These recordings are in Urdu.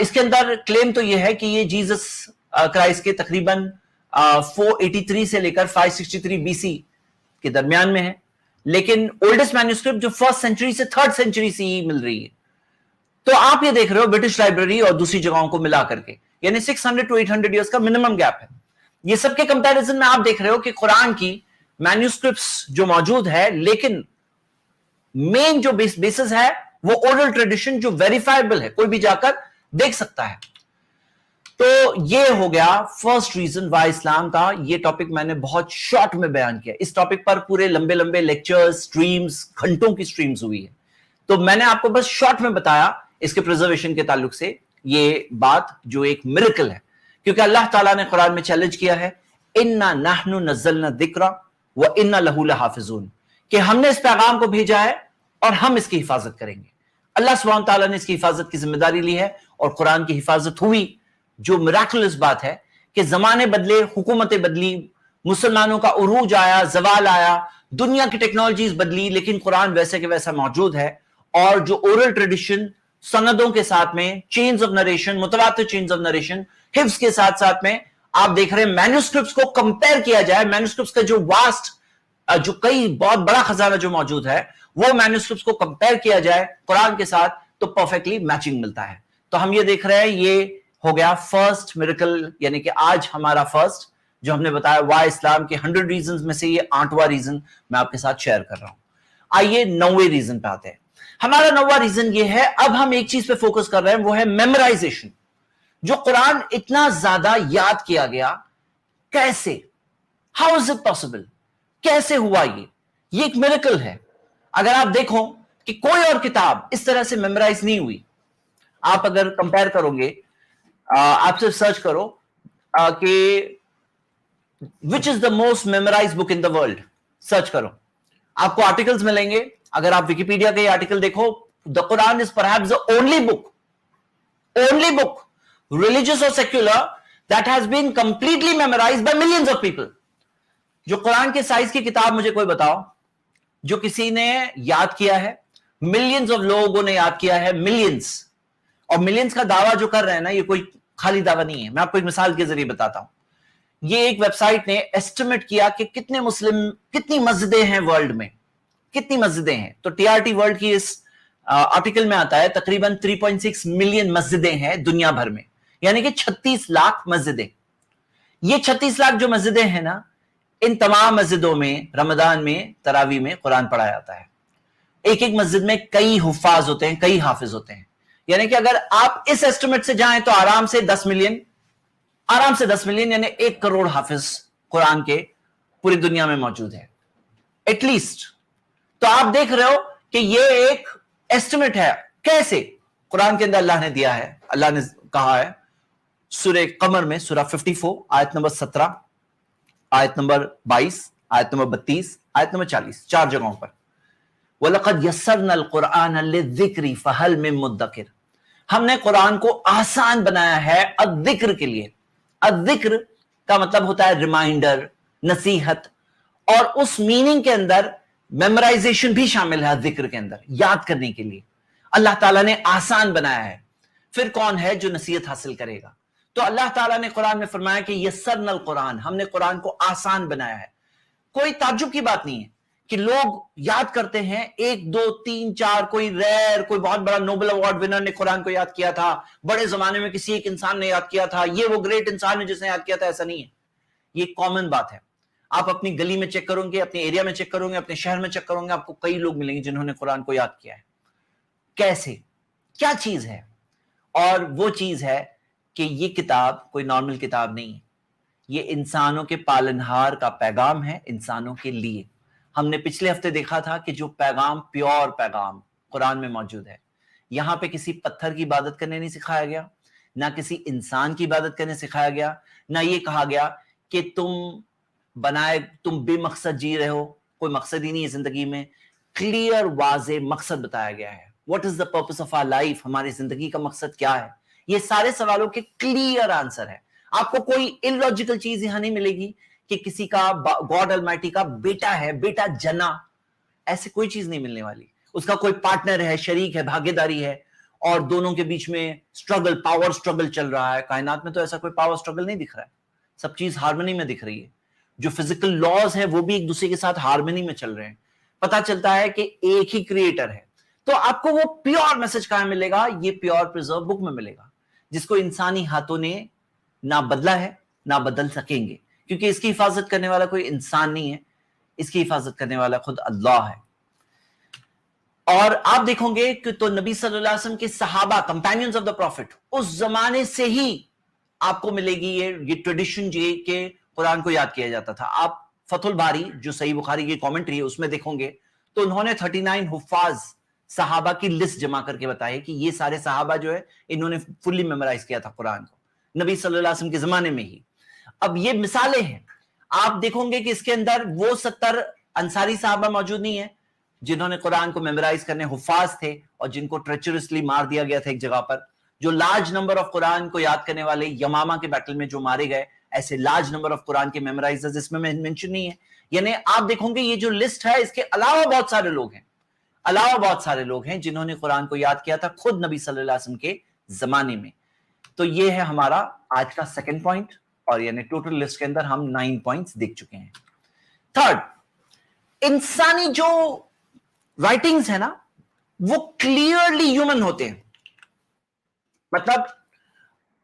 اس کے اندر کلیم تو یہ ہے کہ یہ جیزس کرائسٹ کے تقریباً 483 سے لے کر 563 بی سی کے درمیان میں ہے، لیکن اولڈسٹ مینوسکرپٹ جو فرسٹ سینچری سے تھرڈ سینچری سی مل رہی ہے. تو آپ یہ دیکھ رہے ہو برٹش لائبریری اور دوسری جگہوں کو ملا کر کے، یعنی 600 to 800 ایئرس کا منیمم گیپ ہے. یہ سب کے کمپیریزن میں آپ دیکھ رہے ہو کہ قرآن کی مینوسکرپٹس جو موجود ہے، لیکن مین جو بیسس ہے وہ اورل ٹریڈیشن جو ویریفائبل ہے، کوئی بھی جا کر دیکھ سکتا ہے. تو یہ ہو گیا فرسٹ ریزن وائی اسلام کا. یہ ٹاپک میں نے بہت شارٹ میں بیان کیا. اس ٹاپک پر پورے لمبے لمبے لیکچرز، سٹریمز، گھنٹوں کی سٹریمز ہوئی ہے. تو میں نے آپ کو بس شارٹ میں بتایا اس کے پریزرویشن کے تعلق سے یہ بات جو ایک میریکل ہے، کیونکہ اللہ تعالیٰ نے قرآن میں چیلنج کیا ہے اِنَّا نَحْنُ نَزَّلْنَا الذِّكْرَ وَإِنَّا لَهُ لَحَافِظُونَ، کہ ہم نے اس پیغام کو بھیجا ہے اور ہم اس کی حفاظت کریں گے. اللہ سبحانہ تعالیٰ نے اس کی حفاظت کی ذمہ داری لی ہے اور قرآن کی حفاظت ہوئی. جو میراکلس بات ہے کہ زمانے بدلے، حکومتیں بدلی، مسلمانوں کا عروج آیا، زوال آیا، دنیا کی ٹیکنالوجیز بدلی، لیکن قرآن ویسے کہ ویسا موجود ہے. اور جو اورل ٹریڈیشن سندوں کے ساتھ میں، چینز آف نریشن، متواتر چینز آف نریشن، حفظ کے ساتھ ساتھ میں آپ دیکھ رہے ہیں مینوسکرپٹس کو کمپیئر کیا جائے، مینوسکرپٹس کا جو واسٹ، جو کئی بہت بڑا خزانہ جو موجود ہے، وہ مینوسکرپٹس کو کمپیئر کیا جائے قرآن کے ساتھ تو پرفیکٹلی میچنگ ملتا ہے. تو ہم یہ دیکھ رہے ہیں یہ ہو گیا فرسٹ میریکل، یعنی کہ آج ہمارا فرسٹ جو ہم نے بتایا وائی اسلام کے 100 ریزنز میں سے یہ 8واں ریزن میں آپ کے ساتھ شیئر کر رہا ہوں. آئیے 9ویں ریزن پہ آتے ہیں. ہمارا 9واں ریزن یہ ہے، اب ہم ایک چیز پہ فوکس کر رہے ہیں، وہ ہے میمورائزیشن. جو قرآن اتنا زیادہ یاد کیا گیا، کیسے؟ How is it possible? کیسے ہوا یہ ایک میریکل ہے. اگر آپ دیکھو کہ کوئی اور کتاب اس طرح سے میمورائز نہیں ہوئی. آپ اگر کمپیئر کرو گے، آپ صرف سرچ کرو کہ which is the most memorize book in the world, search کرو، آپ کو آرٹیکلز ملیں گے. اگر آپ ویکیپیڈیا کے آرٹیکل دیکھو، the Quran is perhaps the only book religious or secular that has been completely memorized by millions of people. جو قرآن کے سائز کی کتاب مجھے کوئی بتاؤ جو کسی نے یاد کیا ہے، ملینز آف لوگوں نے یاد کیا ہے، ملینز. اور ملینز کا دعویٰ جو کر رہے ہیں نا، یہ کوئی خالی دعویٰ نہیں ہے. میں آپ کو ایک مثال کے ذریعے بتاتا ہوں. یہ ایک ویب سائٹ نے ایسٹیمیٹ کیا کہ کتنی مسجدیں ہیں ورلڈ میں، کتنی مسجدیں ہیں. تو ٹی آر ٹی ورلڈ کی اس آرٹیکل میں آتا ہے تقریباً 3.6 ملین مسجدیں ہیں دنیا بھر میں، یعنی کہ 36 لاکھ مسجدیں. یہ 36 لاکھ جو مسجدیں ہیں نا، ان تمام مسجدوں میں رمضان میں تراویح میں قرآن پڑھا جاتا ہے. ایک ایک مسجد میں کئی حفاظ ہوتے ہیں، کئی حافظ ہوتے ہیں. یعنی کہ اگر آپ اس ایسٹیمیٹ سے جائیں تو آرام سے 10 ملین یعنی 1 کروڑ حافظ قرآن کے پوری دنیا میں موجود ہے ایٹ لیسٹ. تو آپ دیکھ رہے ہو کہ یہ ایک ایسٹیمیٹ ہے. کیسے؟ قرآن کے اندر اللہ نے دیا ہے، اللہ نے کہا ہے سورہ قمر میں، سورہ 54 آیت نمبر 17، آیت نمبر 22، آیت نمبر 32، آیت نمبر 40، 4 جگہوں پر وَلَقَدْ يَسَّرْنَا الْقُرْآنَ لِلذِّكْرِ فَهَلْ مِن مُدَّكِرٍ. ہم نے قرآن کو آسان بنایا ہے الذکر کے لیے. الذکر کا مطلب ہوتا ہے ریمائنڈر، نصیحت، اور اس میننگ کے اندر میمورائزیشن بھی شامل ہے. ذکر کے اندر یاد کرنے کے لیے اللہ تعالیٰ نے آسان بنایا ہے. پھر کون ہے جو نصیحت حاصل کرے گا؟ تو اللہ تعالیٰ نے قرآن میں فرمایا کہ یسرنا القرآن، ہم نے قرآن کو آسان بنایا ہے. کوئی تعجب کی بات نہیں ہے کہ لوگ یاد کرتے ہیں 1 2 3 4، کوئی ریئر، کوئی بہت بڑا نوبل ایوارڈ ونر نے قرآن کو یاد کیا تھا، بڑے زمانے میں کسی ایک انسان نے یاد کیا تھا، یہ وہ گریٹ انسان ہے جس نے یاد کیا تھا. ایسا نہیں ہے، یہ کامن بات ہے. آپ اپنی گلی میں چیک کرو گے، اپنے ایریا میں چیک کرو گے، اپنے شہر میں چیک کرو گے، آپ کو کئی لوگ ملیں گے جنہوں نے قرآن کو یاد کیا ہے. کیسے؟ کیا چیز ہے؟ اور وہ چیز ہے کہ یہ کتاب کوئی نارمل کتاب نہیں ہے. یہ انسانوں کے پالنہار کا پیغام ہے، انسانوں کے لیے. ہم نے پچھلے ہفتے دیکھا تھا کہ جو پیغام، پیور پیغام قرآن میں موجود ہے، یہاں پہ کسی پتھر کی عبادت کرنے نہیں سکھایا گیا، نہ کسی انسان کی عبادت کرنے سکھایا گیا، نہ یہ کہا گیا کہ تم بے مقصد جی رہے ہو، کوئی مقصد ہی نہیں ہے زندگی میں. کلیئر واضح مقصد بتایا گیا ہے. What is the purpose of our life? ہماری زندگی کا مقصد کیا ہے؟ یہ سارے سوالوں کے کلیئر آنسر ہے. آپ کو کوئی illogical چیز یہاں نہیں ملے گی کہ کسی کا گاڈ المائٹی کا بیٹا ہے، بیٹا جنا، ایسے کوئی چیز نہیں ملنے والی. اس کا کوئی پارٹنر ہے، شریک ہے، بھاگیداری ہے. اور دونوں کے بیچ میں اسٹرگل، پاور اسٹرگل چل رہا ہے. کائنات میں تو ایسا کوئی پاور اسٹرگل نہیں دکھ رہا ہے، سب چیز ہارمنی میں دکھ رہی ہے. جو فزیکل لاز ہے وہ بھی ایک دوسرے کے ساتھ ہارمنی میں چل رہے ہیں. پتا چلتا ہے کہ ایک ہی کریٹر ہے. تو آپ کو وہ پیور میسج کہاں ملے گا؟ یہ پیور پریزرو بک میں ملے گا، جس کو انسانی ہاتھوں نے نہ بدلا ہے نہ بدل سکیں گے، کیونکہ اس کی حفاظت کرنے والا کوئی انسان نہیں ہے، اس کی حفاظت کرنے والا خود اللہ ہے. اور آپ دیکھو گے کہ تو نبی صلی اللہ علیہ وسلم کے صحابہ، کمپینینز آف دا پروفٹ، اس زمانے سے ہی آپ کو ملے گی یہ ٹریڈیشن کہ قرآن کو یاد کیا جاتا تھا. آپ فتح الباری جو صحیح بخاری کی کامنٹری ہے اس میں دیکھو گے تو انہوں نے 39 حفاظ صحابہ کی لسٹ جمع کر کے بتائی کہ یہ سارے صحابہ جو ہے انہوں نے فلی میمورائز کیا تھا قرآن کو نبی صلی اللہ علیہ وسلم کے زمانے میں ہی. اب یہ مثالیں ہیں. آپ دیکھو گے کہ اس کے اندر وہ 70 انصاری صحابہ موجود نہیں ہیں جنہوں نے قرآن کو میمورائز کرنے حفاظ تھے اور جن کو ٹریچرسلی مار دیا گیا تھا ایک جگہ پر. جو لارج نمبر آف قرآن کو یاد کرنے والے یمامہ کے بیٹل میں جو مارے گئے، ایسے لارج نمبر آف قرآن کے میمورائزرز اس میں مینشن نہیں ہے. یعنی آپ دیکھو گے یہ جو لسٹ ہے اس کے علاوہ بہت سارے لوگ ہیں جنہوں نے قرآن کو یاد کیا تھا خود نبی صلی اللہ علیہ وسلم کے زمانے میں. تو یہ ہے ہمارا آج کا سیکنڈ پوائنٹ، اور یعنی ٹوٹل لسٹ کے اندر ہم 9 پوائنٹس دیکھ چکے ہیں. تھرڈ، انسانی جو رائٹنگز ہے نا وہ کلیئرلی ہیومن ہوتے ہیں. مطلب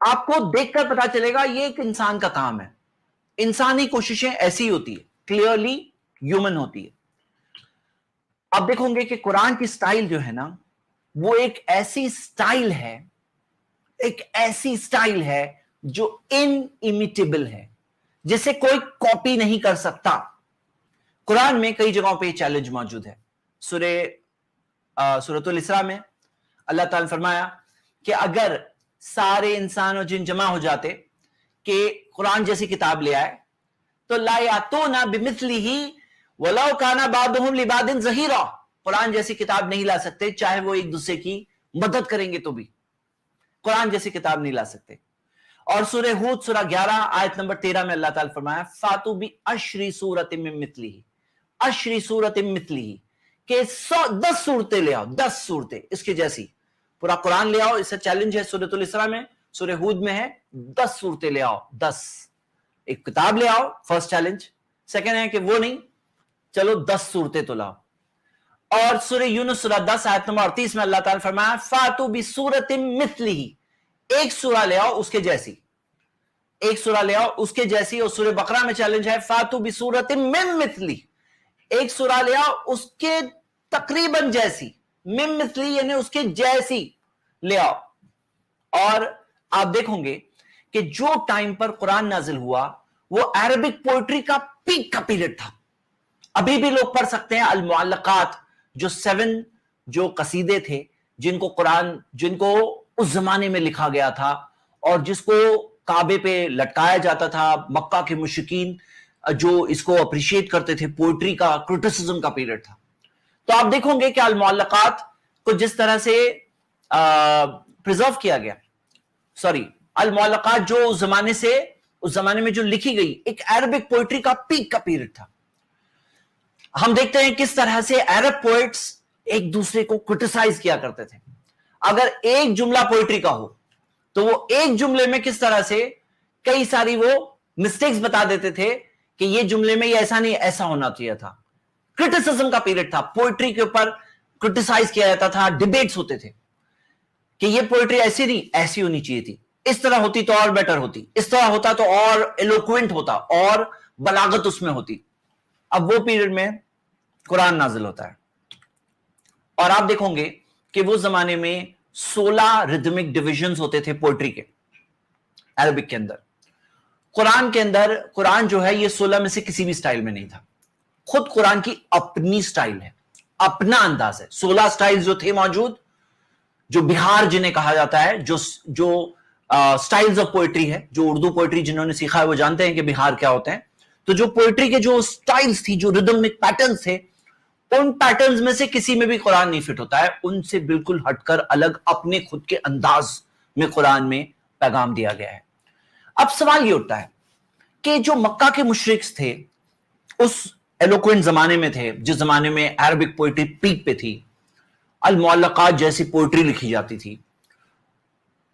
آپ کو دیکھ کر پتا چلے گا یہ ایک انسان کا کام ہے. انسانی کوششیں ایسی ہوتی ہے، کلیئرلی ہیومن ہوتی ہے. آپ دیکھو گے کہ قرآن کی سٹائل جو ہے نا وہ ایک ایسی سٹائل ہے جو انمیٹیبل ہے، جسے کوئی کاپی نہیں کر سکتا. قرآن میں کئی جگہوں پہ یہ چیلنج موجود ہے. سورۃ الاسراء میں اللہ تعالیٰ نے فرمایا کہ اگر سارے انسان اور جن جمع ہو جاتے کہ قرآن جیسی کتاب لے آئے تو لا یاتون بمثلہ ولو کان بعضهم لبعض ظہیرا، قرآن جیسی کتاب نہیں لا سکتے چاہے وہ ایک دوسرے کی مدد کریں گے تو بھی قرآن جیسی کتاب نہیں لا سکتے. اور سورہ ہود سورہ 11 آیت نمبر 13 میں اللہ تعالیٰ فرمایا فاتو بعشر سورۃ من مثلہ، عشر سورۃ من مثلہ، کہ 10 صورتیں لے آؤ، 10 صورتیں اس کے جیسی. پورا قرآن لے آؤ، اس سے چیلنج ہے سورۃ الاسراء میں، سورہ ہود میں ہے 10 صورتیں لے آؤ، 10 ایک کتاب لے آؤ، فرسٹ چیلنج. سیکنڈ ہے کہ وہ نہیں، چلو 10 صورتیں تو لاؤ. اور سورہ یونس سورہ 10 آیت نمبر 38 میں اللہ تعالیٰ فرمایا فاتو بسورۃ مثلہ، ایک سورہ لے آؤ اس کے جیسی، ایک سورہ لے آؤ اس کے جیسی. اور سورہ بقرہ میں چیلنج ہے فاتو بسورۃ من مثلہ، ایک سورہ لے آؤ اس کے تقریباً جیسی، من مثلی یعنی اس کے جیسی لے آؤ. اور آپ دیکھو گے کہ جو ٹائم پر قرآن نازل ہوا وہ عربک پوئٹری کا پیک کا پیریڈ تھا. ابھی بھی لوگ پڑھ سکتے ہیں المعلقات، جو 7 جو قصیدے تھے جن کو اس زمانے میں لکھا گیا تھا اور جس کو کعبے پہ لٹکایا جاتا تھا. مکہ کے مشرکین جو اس کو اپریشیٹ کرتے تھے، پوئٹری کا کرٹیسزم کا پیریڈ تھا. تو آپ دیکھو گے کہ المعلقات کو جس طرح سے پریزرو کیا گیا، المعلقات جو اس زمانے میں جو لکھی گئی ایک عربک پوئٹری کا پیک کا پیریڈ تھا. ہم دیکھتے ہیں کس طرح سے عرب پوئٹس ایک دوسرے کو کرٹیسائز کیا کرتے تھے. اگر ایک جملہ پوئٹری کا ہو تو وہ ایک جملے میں کس طرح سے کئی ساری وہ مسٹیکس بتا دیتے تھے کہ یہ جملے میں یہ ایسا نہیں، ایسا ہونا چاہیے تھا. کرٹیسزم کا پیریڈ تھا، پوئٹری کے اوپر کرٹیسائز کیا جاتا تھا، ڈیبیٹس ہوتے تھے کہ یہ پوئٹری ایسی نہیں، ایسی ہونی چاہیے تھی، اس طرح ہوتی تو اور بیٹر ہوتی، اس طرح ہوتا تو اور ایلوکوینٹ ہوتا اور بلاغت اس میں ہوتی. اب وہ پیریڈ میں قرآن نازل ہوتا ہے اور آپ دیکھو گے کہ وہ زمانے میں 16 ریدمک ڈویژنز ہوتے تھے پوئٹری کے عربک کے اندر. قرآن کے اندر قرآن جو ہے یہ 16 میں سے کسی بھی سٹائل میں نہیں تھا. خود قرآن کی اپنی سٹائل ہے، اپنا انداز ہے. 16 سٹائل جو تھے موجود، جو بہار جنہیں کہا جاتا ہے، جو سٹائلز آف پوئٹری ہے، جو اردو پوئٹری جنہوں نے سیکھا ہے وہ جانتے ہیں کہ بہار کیا ہوتے ہیں. تو جو پوئٹری کے جو سٹائلز تھی، جو ریدمک پیٹرنز تھے، ان پیٹرنز میں سے کسی میں بھی قرآن نہیں فٹ ہوتا ہے. ان سے بالکل ہٹ کر الگ اپنے خود کے انداز میں قرآن میں پیغام دیا گیا ہے. اب سوال یہ اٹھتا ہے کہ جو مکہ کے مشرک تھے اس ایلوکوینٹ زمانے میں تھے، جس زمانے میں عربک پوئٹری پیک پہ تھی، المعلقات جیسی پوئٹری لکھی جاتی تھی،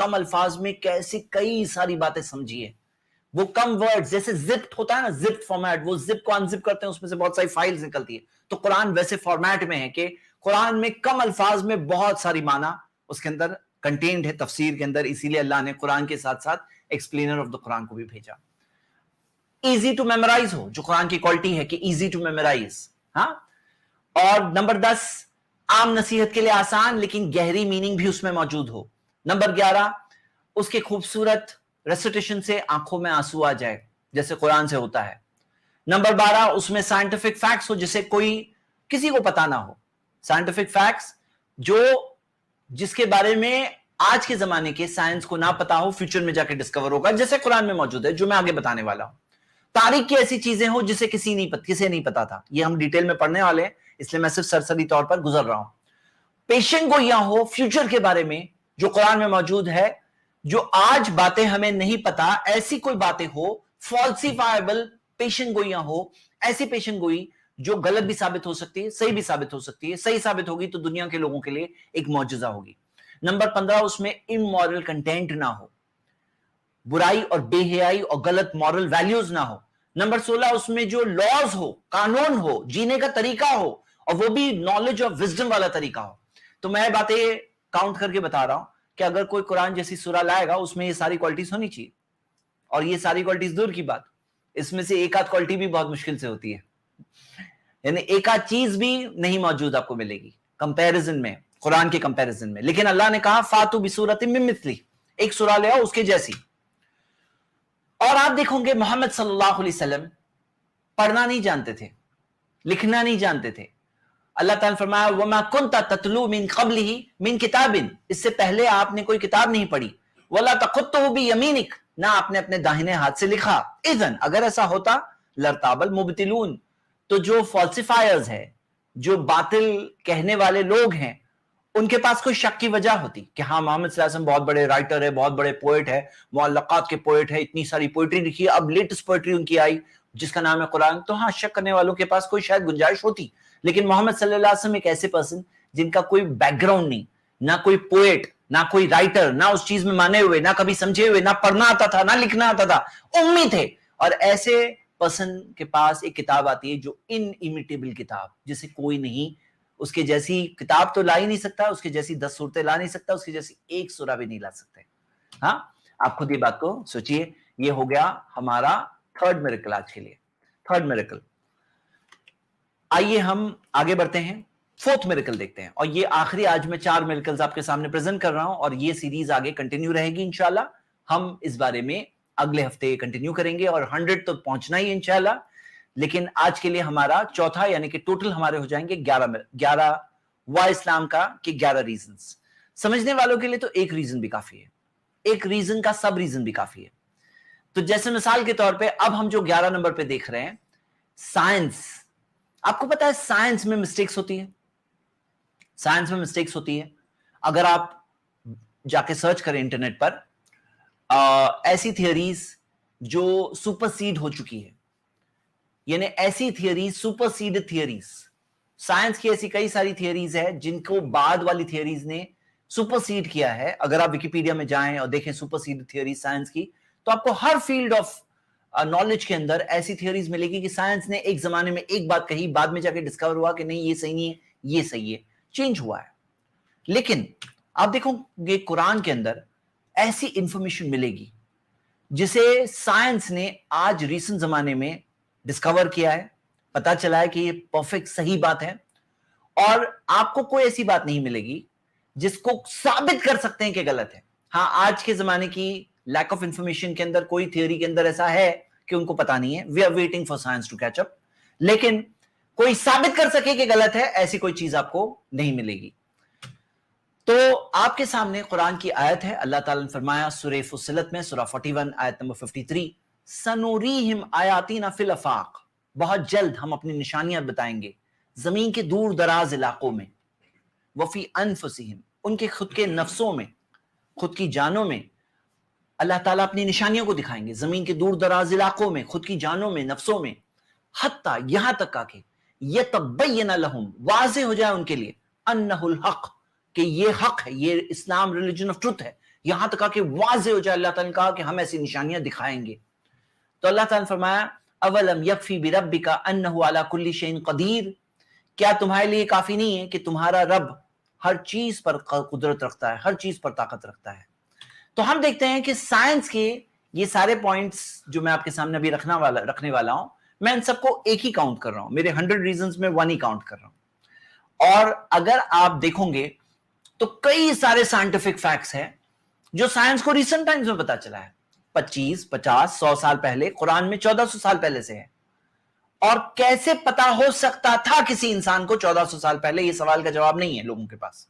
کم الفاظ میں کیسے کئی ساری باتیں سمجھی ہے. وہ کم ورڈز جیسے زپڈ ہوتا ہے نا, زپڈ فارمیٹ, وہ زپ کو انزپ کرتے ہیں اس میں سے بہت ساری فائلز نکلتی ہے. تو قرآن ویسے فارمیٹ میں ہے کہ قرآن میں کم الفاظ میں بہت ساری معنی اس کے اندر کنٹینڈ ہے تفسیر کے اندر. اسی لیے اللہ نے قرآن کے ساتھ ساتھ ایکسپلینر آف دا قرآن کو بھی بھیجا. ایزی ٹو میمورائز ہو, جو قرآن کی کوالٹی ہے کہ ایزی ٹو میمورائز. ہاں, اور نمبر 10 عام نصیحت کے لیے آسان لیکن گہری میننگ بھی اس میں موجود ہو. نمبر 11 اس کے خوبصورت ریسیٹیشن سے آنکھوں میں آنسو آ جائے جیسے قرآن سے ہوتا ہے. نمبر 12 اس میں سائنٹیفک فیکٹس ہو جسے کسی کو پتا نہ ہو. سائنٹیفک فیکٹس جس کے بارے میں آج کے زمانے کے سائنس کو نہ پتا ہو, فیوچر میں جا کے ڈسکور ہوگا, جیسے قرآن میں موجود ہے جو میں آگے بتانے والا ہوں. تاریخ کی ایسی چیزیں ہوں جسے کسے نہیں پتا تھا. یہ ہم ڈیٹیل میں پڑھنے والے ہیں, اس لیے میں صرف سرسری طور پر گزر رہا ہوں. پیشن گوئیاں ہو فیوچر کے بارے میں جو قرآن میں موجود ہے, جو آج باتیں ہمیں نہیں پتا, ایسی کوئی باتیں ہو. فالسیفائبل پیشن گوئیاں ہو, ایسی پیشن گوئی جو غلط بھی ثابت ہو سکتی ہے, صحیح بھی ثابت ہو سکتی ہے. صحیح ثابت ہوگی تو دنیا کے لوگوں کے لیے ایک معجزہ ہوگی. نمبر 15 اس میں امورل کنٹینٹ نہ ہو, برائی اور بے حیائی اور غلط مورل ویلیوز نہ ہو. نمبر 16 اس میں جو لاز ہو, قانون ہو, جینے کا طریقہ ہو, اور وہ بھی نالج اور وزڈم والا طریقہ ہو. تو میں باتیں کاؤنٹ کر کے بتا رہا ہوں کہ اگر کوئی قرآن جیسی سورہ لائے گا اس میں یہ ساری کوالٹیز ہونی چاہیے. اور یہ ساری کوالٹیز دور کی بات, اس میں سے ایک آدھ کوالٹی بھی بہت مشکل سے ہوتی ہے, یعنی ایک آدھ چیز بھی نہیں موجود آپ کو ملے گی کمپیریزن میں, قرآن کے کمپیریزن میں. لیکن اللہ نے کہا فاتو بسورۃ من مثلی, ایک سورہ لے آؤ اس کے جیسی. اور آپ دیکھو گے محمد صلی اللہ علیہ وسلم پڑھنا نہیں جانتے تھے, لکھنا نہیں جانتے تھے. اللہ تعالیٰ نے فرمایا وَمَا كُنْتَ تَتْلُو مِنْ قَبْلِهِ مِنْ كِتَابٍ, اس سے پہلے آپ نے کوئی کتاب نہیں پڑھی. وَلَا تَخُطُّهُ بِيَمِينِكَ, نہ آپ نے اپنے داہنے ہاتھ سے لکھا. اذن اگر ایسا ہوتا لَارْتَابَ الْمُبْطِلُونَ, تو جو فالسیفائرز ہیں, جو باطل کہنے والے لوگ ہیں, ان کے پاس کوئی شک کی وجہ ہوتی کہ ہاں محمد صلی اللہ علیہ وسلم بہت بڑے رائٹر ہے, بہت بڑے پوئٹ ہے, معلقات کے پوئٹ ہے, اتنی ساری پوئٹری لکھی ہے, اب لیٹسٹ پوئٹری ان کی آئی جس کا نام ہے قرآن. تو ہاں شک کرنے والوں کے پاس کوئی شاید گنجائش ہوتی. لیکن محمد صلی اللہ علیہ وسلم ایک ایسے پرسن جن کا کوئی بیک گراؤنڈ نہیں, نہ کوئی پوئٹ, نہ کوئی رائٹر, نہ اس چیز میں مانے ہوئے, نہ کبھی سمجھے ہوئے, نہ پڑھنا آتا تھا, نہ لکھنا آتا تھا, امی تھے. اور ایسے پرسن کے پاس ایک کتاب آتی ہے جو انمیٹیبل کتاب, جسے کوئی نہیں, اس کے جیسی کتاب تو لا ہی نہیں سکتا, اس کے جیسی 10 صورتیں لا نہیں سکتا, اس کی جیسی ایک سورہ بھی نہیں لا سکتے. ہاں, آپ خود یہ بات کو سوچئے. یہ ہو گیا ہمارا تھرڈ میریکل آج کے لیے, تھرڈ میریکل. آئیے ہم آگے بڑھتے ہیں, فورتھ میریکل دیکھتے ہیں. اور یہ آخری, آج میں 4 میریکلز آپ کے سامنے پریزنٹ کر رہا ہوں, اور یہ سیریز آگے کنٹینیو رہے گی انشاءاللہ. ہم اس بارے میں اگلے ہفتے کنٹینیو کریں گے, اور 100 تو پہنچنا ہی انشاءاللہ. لیکن آج کے لیے ہمارا چوتھا, یعنی کہ ٹوٹل ہمارے ہو جائیں گے 11 اسلام کا کہ 11 ریزنز. سمجھنے والوں کے لیے تو ایک ریزن بھی کافی ہے, ایک ریزن کا سب ریزن بھی کافی ہے. تو جیسے مثال کے طور پہ اب ہم جو 11 نمبر پہ دیکھ رہے ہیں, سائنس. آپ کو پتا ہے سائنس میں مسٹیکس ہوتی ہے, سائنس میں مسٹیکس ہوتی ہے. اگر آپ جا کے سرچ کریں انٹرنیٹ پر ایسی تھیوریز جو سپرسیڈ ہو چکی ہے, یعنی ایسی تھیوریز سپرسیڈ تھیوریز, سائنس کی ایسی کئی ساری تھیوریز ہے جن کو بعد والی تھیوریز نے سپرسیڈ کیا ہے. اگر آپ ویکیپیڈیا میں جائیں اور دیکھیں سپرسیڈ تھیوریز سائنس کی, تو آپ کو ہر فیلڈ آف نالج کے اندر ایسی تھیوریز ملے گی کہ سائنس نے ایک زمانے میں ایک بات کہی, بعد میں جا کے ڈسکور ہوا کہ نہیں یہ صحیح نہیں ہے, یہ صحیح ہے, چینج ہوا ہے. لیکن آپ دیکھو گے قرآن کے اندر ایسی انفارمیشن ملے گی جسے سائنس نے آج ریسنٹ زمانے میں ڈسکور کیا ہے, پتا چلا ہے کہ یہ پرفیکٹ صحیح بات ہے. اور آپ کو کوئی ایسی بات نہیں ملے گی جس کو ثابت کر سکتے ہیں کہ غلط ہے. ہاں, آج کے زمانے کی لیک آف انفارمیشن کے اندر کوئی تھیوری کے اندر ایسا ہے کہ ان کو پتا نہیں ہے, we are waiting for science to catch up. لیکن کوئی ثابت کر سکے کہ غلط ہے, ایسی کوئی چیز آپ کو نہیں ملے گی. تو آپ کے سامنے قرآن کی آیت ہے. اللہ تعالیٰ نے فرمایا سورہ فصلت میں سورہ 41 آیت نمبر 53, سنوریہم آیاتینا فی الافاق, بہت جلد ہم اپنی نشانیاں بتائیں گے زمین کے دور دراز علاقوں میں, وفی انفسہم, ان کے خود کے نفسوں میں, خود کی جانوں میں. اللہ تعالیٰ اپنی نشانیوں کو دکھائیں گے زمین کے دور دراز علاقوں میں, خود کی جانوں میں, نفسوں میں. حتیٰ, یہاں تک آ کے یتبین لہم, واضح ہو جائے ان کے لیے, انہ الحق, کہ یہ حق ہے, یہ اسلام ریلیجن آف ٹروتھ ہے, یہاں تک کہ واضح ہو جائے اللہ تعالیٰ نے کہا کہ ہم ایسی نشانیاں دکھائیں گے. تو اللہ تعالیٰ نے فرمایا اولم یکفی بربک انہ علی کل شیء قدیر, کیا تمہارے لیے کافی نہیں ہے کہ تمہارا رب ہر چیز پر قدرت رکھتا ہے, ہر چیز پر طاقت رکھتا ہے. تو ہم دیکھتے ہیں کہ سائنس کے یہ سارے پوائنٹس جو میں آپ کے سامنے ابھی رکھنے والا ہوں, میں ان سب کو ایک ہی کاؤنٹ کر رہا ہوں, میرے 100 ریزنز میں 1 ہی کاؤنٹ کر رہا ہوں. اور اگر آپ دیکھو گے تو کئی سارے سائنٹیفک فیکٹس ہیں جو سائنس کو ریسنٹ ٹائمز میں پتا چلا ہے, 25, 50, 100 سال پہلے, قرآن میں 1400 سال پہلے سے ہے. اور کیسے پتا ہو سکتا تھا کسی انسان کو 1400 سال پہلے, یہ سوال کا جواب نہیں ہے لوگوں کے پاس.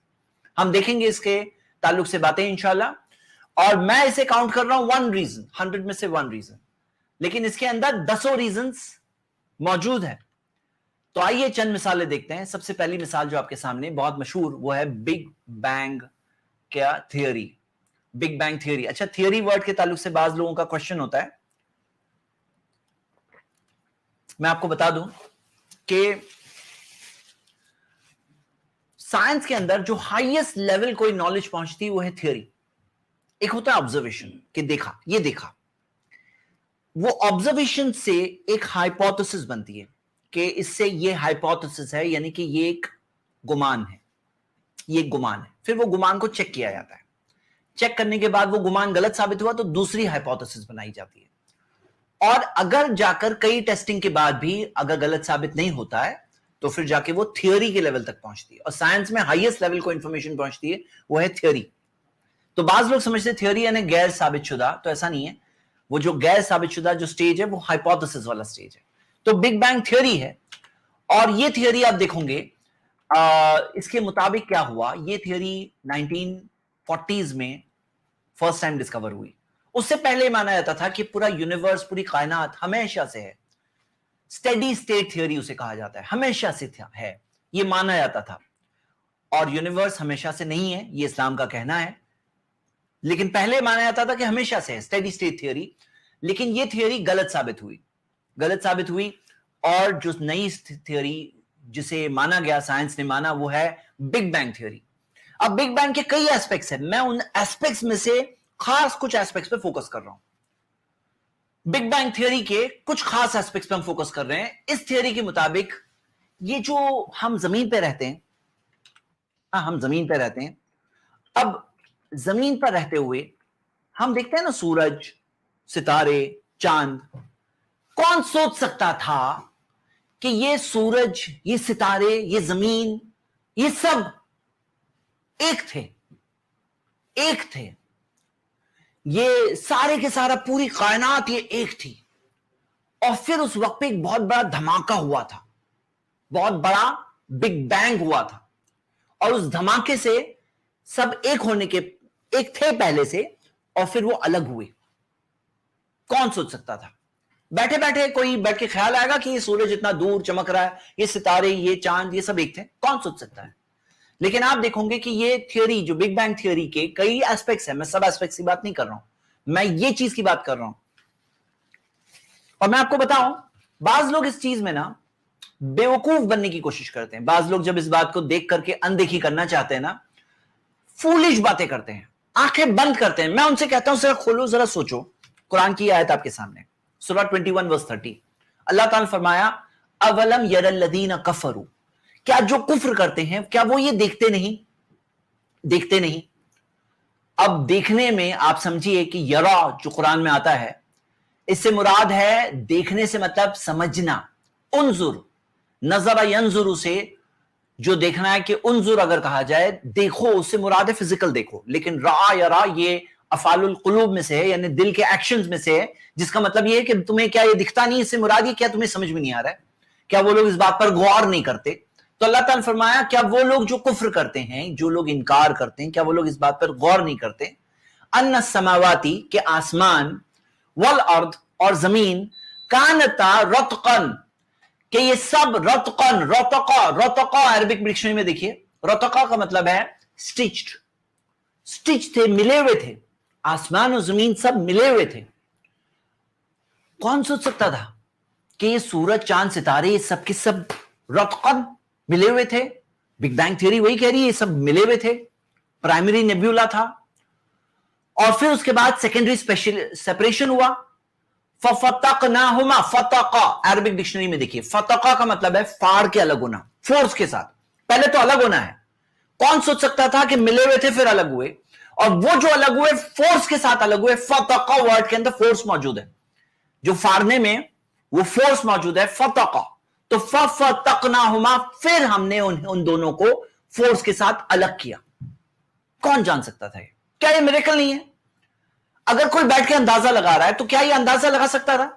ہم دیکھیں گے اس کے تعلق سے باتیں انشاءاللہ. اور میں اسے کاؤنٹ کر رہا ہوں 1 ریزن, 100 میں سے 1 ریزن, لیکن اس کے اندر 10 ریزنز موجود ہے. تو آئیے چند مثالیں دیکھتے ہیں. سب سے پہلی مثال جو آپ کے سامنے بہت مشہور, وہ ہے بگ بینگ کیا تھیوری, بگ بینگ تھیوری. اچھا, تھیوری ورڈ کے تعلق سے بعض لوگوں کا کوشچن ہوتا ہے. میں آپ کو بتا دوں کہ سائنس کے اندر جو ہائیسٹ لیول کوئی نالج پہنچتی ہے وہ ہے تھیوری. ایک ہوتا ہے آبزرویشن, کہ دیکھا, یہ دیکھا. وہ آبزرویشن سے ایک ہائپوتھیسس بنتی ہے کہ اس سے یہ ہائپوتھیسس ہے, یعنی کہ یہ ایک گمان ہے, یہ ایک گمان ہے. پھر وہ گمان کو چیک کیا جاتا ہے. چیک کرنے کے بعد وہ گمان غلط ثابت ہوا تو دوسری ہائپوتھیسس بنائی جاتی ہے. اور اگر جا کر کئی ٹیسٹنگ کے بعد بھی اگر غلط ثابت نہیں ہوتا ہے تو پھر جا کے وہ تھیوری کے لیول تک پہنچتی ہے. اور سائنس میں ہائیسٹ لیول کو انفارمیشن پہنچتی ہے وہ ہے تھیوری. تو بعض لوگ سمجھتے ہیں تھیوری یعنی غیر ثابت شدہ, تو ایسا نہیں ہے. وہ جو غیر ثابت شدہ جو سٹیج ہے وہ ہائپوتھیسس والا سٹیج ہے. تو بگ بینگ تھیوری ہے. اور یہ تھیوری آپ دیکھو گے اس کے مطابق کیا ہوا, یہ تھیوری 1940s میں فرسٹ ٹائم ڈسکور ہوئی. اس سے پہلے مانا جاتا تھا کہ پورا یونیورس, پوری کائنات ہمیشہ سے ہے. اسٹیڈی اسٹیٹ تھیوری اسے کہا جاتا ہے, ہمیشہ سے ہے, یہ مانا جاتا تھا. اور یونیورس ہمیشہ سے نہیں ہے, یہ اسلام کا کہنا ہے. لیکن پہلے مانا جاتا تھا کہ ہمیشہ سے ہے, اسٹیڈی اسٹیٹ تھیوری. لیکن یہ تھیوری غلط ثابت ہوئی, غلط ثابت ہوئی. اور جو نئی تھیوری جسے مانا گیا, سائنس نے مانا, وہ ہے بگ بینگ تھیوری. اب بگ بینگ کے کئی ایسپیکٹس ہیں, میں ان ایسپیکٹس میں سے خاص کچھ ایسپیکٹس پہ فوکس کر رہا ہوں. بگ بینگ تھیوری کے کچھ خاص ایسپیکٹس پہ ہم فوکس کر رہے ہیں. اس تھیوری کے مطابق یہ جو ہم زمین پہ رہتے ہیں, ہم زمین پہ رہتے ہیں, اب زمین پر رہتے ہوئے ہم دیکھتے ہیں نا سورج, ستارے, چاند. کون سوچ سکتا تھا کہ یہ سورج, یہ ستارے, یہ زمین, یہ سب ایک تھے, ایک تھے. یہ سارے کے سارا پوری کائنات یہ ایک تھی. اور پھر اس وقت پہ ایک بہت بڑا دھماکہ ہوا تھا, بہت بڑا بگ بینگ ہوا تھا. اور اس دھماکے سے سب ایک ہونے کے, ایک تھے پہلے سے, اور پھر وہ الگ ہوئے. کون سوچ سکتا تھا؟ بیٹھے بیٹھے کوئی بیٹھ کے خیال آئے گا کہ یہ سورج اتنا دور چمک رہا ہے, یہ ستارے, یہ چاند, یہ سب ایک تھے؟ کون سوچ سکتا ہے؟ لیکن آپ دیکھو گے کہ یہ تھیوری, جو بگ بینگ تھیوری کے کئی ایسپیکٹس ہیں, میں سب ایسپیکٹس کی بات نہیں کر رہا ہوں, میں یہ چیز کی بات کر رہا ہوں. اور میں آپ کو بتاؤں, بعض لوگ اس چیز میں نا بیوقوف بننے کی کوشش کرتے ہیں. بعض لوگ جب اس بات کو دیکھ کر کے اندیکھی کرنا چاہتے ہیں نا, فولش باتیں کرتے ہیں, آنکھیں بند کرتے ہیں. میں ان سے کہتا ہوں ذرا کھولو, ذرا سوچو. قرآن کی آیت آپ کے سامنے, سورہ 21 verse 30. اللہ تعالیٰ نے فرمایا اولم یر الذین کفروا, کیا جو کفر کرتے ہیں کیا وہ یہ دیکھتے نہیں, دیکھتے نہیں. اب دیکھنے میں آپ سمجھیے کہ یرا جو قرآن میں آتا ہے, اس سے مراد ہے دیکھنے سے مطلب سمجھنا. انظر, نظر ینظر سے جو دیکھنا ہے, کہ انظر اگر کہا جائے دیکھو, اس سے مراد ہے فزیکل دیکھو. لیکن را یرا یہ افعال القلوب میں سے ہے, یعنی دل کے ایکشنز میں سے ہے, جس کا مطلب یہ ہے کہ تمہیں کیا یہ دکھتا نہیں, اس سے مراد یہ کیا تمہیں سمجھ میں نہیں آ رہا ہے, کیا وہ لوگ اس بات پر غور نہیں کرتے. تو اللہ تعالیٰ نے فرمایا کیا وہ لوگ جو کفر کرتے ہیں, جو لوگ انکار کرتے ہیں, کیا وہ لوگ اس بات پر غور نہیں کرتے, ان السماواتی کہ آسمان, والارض اور زمین, کانتا رتقن کہ یہ سب رتقن, رتقا, رتقا عربک ڈکشنری میں دیکھیے, رتقا کا مطلب ہے سٹچڈ, سٹچ تھے, ملے ہوئے تھے. آسمان اور زمین سب ملے ہوئے تھے. کون سوچ سکتا تھا کہ یہ سورج, چاند, ستارے, یہ سب کے سب رتقن ملے ہوئے تھے. بگ بینگ تھیوری وہی کہہ رہی ہے, یہ سب ملے ہوئے تھے, پرائمری نیبیولا تھا. اور پھر اس کے بعد سیکنڈری سیپریشن ہوا. فَفَتَقْنَاهُمَا فَتَقَا عربک ڈکشنری میں دیکھیے فَتَقَا کا مطلب ہے فاڑ کے الگ ہونا, فورس کے ساتھ. پہلے تو الگ ہونا ہے. کون سوچ سکتا تھا کہ ملے ہوئے تھے پھر الگ ہوئے, اور وہ جو الگ ہوئے فورس کے ساتھ الگ ہوئے. فَتَقَا ورڈ کے اندر فورس موجود ہے, جو فاڑنے میں وہ فورس موجود ہے. فَتَقَا تو فَفَتَقْنَاهُمَا پھر ہم نے ان دونوں کو فورس کے ساتھ الگ کیا. کون جان سکتا تھا کیا یہ میریکل نہیں ہے؟ اگر کوئی بیٹھ کے اندازہ لگا رہا ہے تو کیا یہ اندازہ لگا سکتا تھا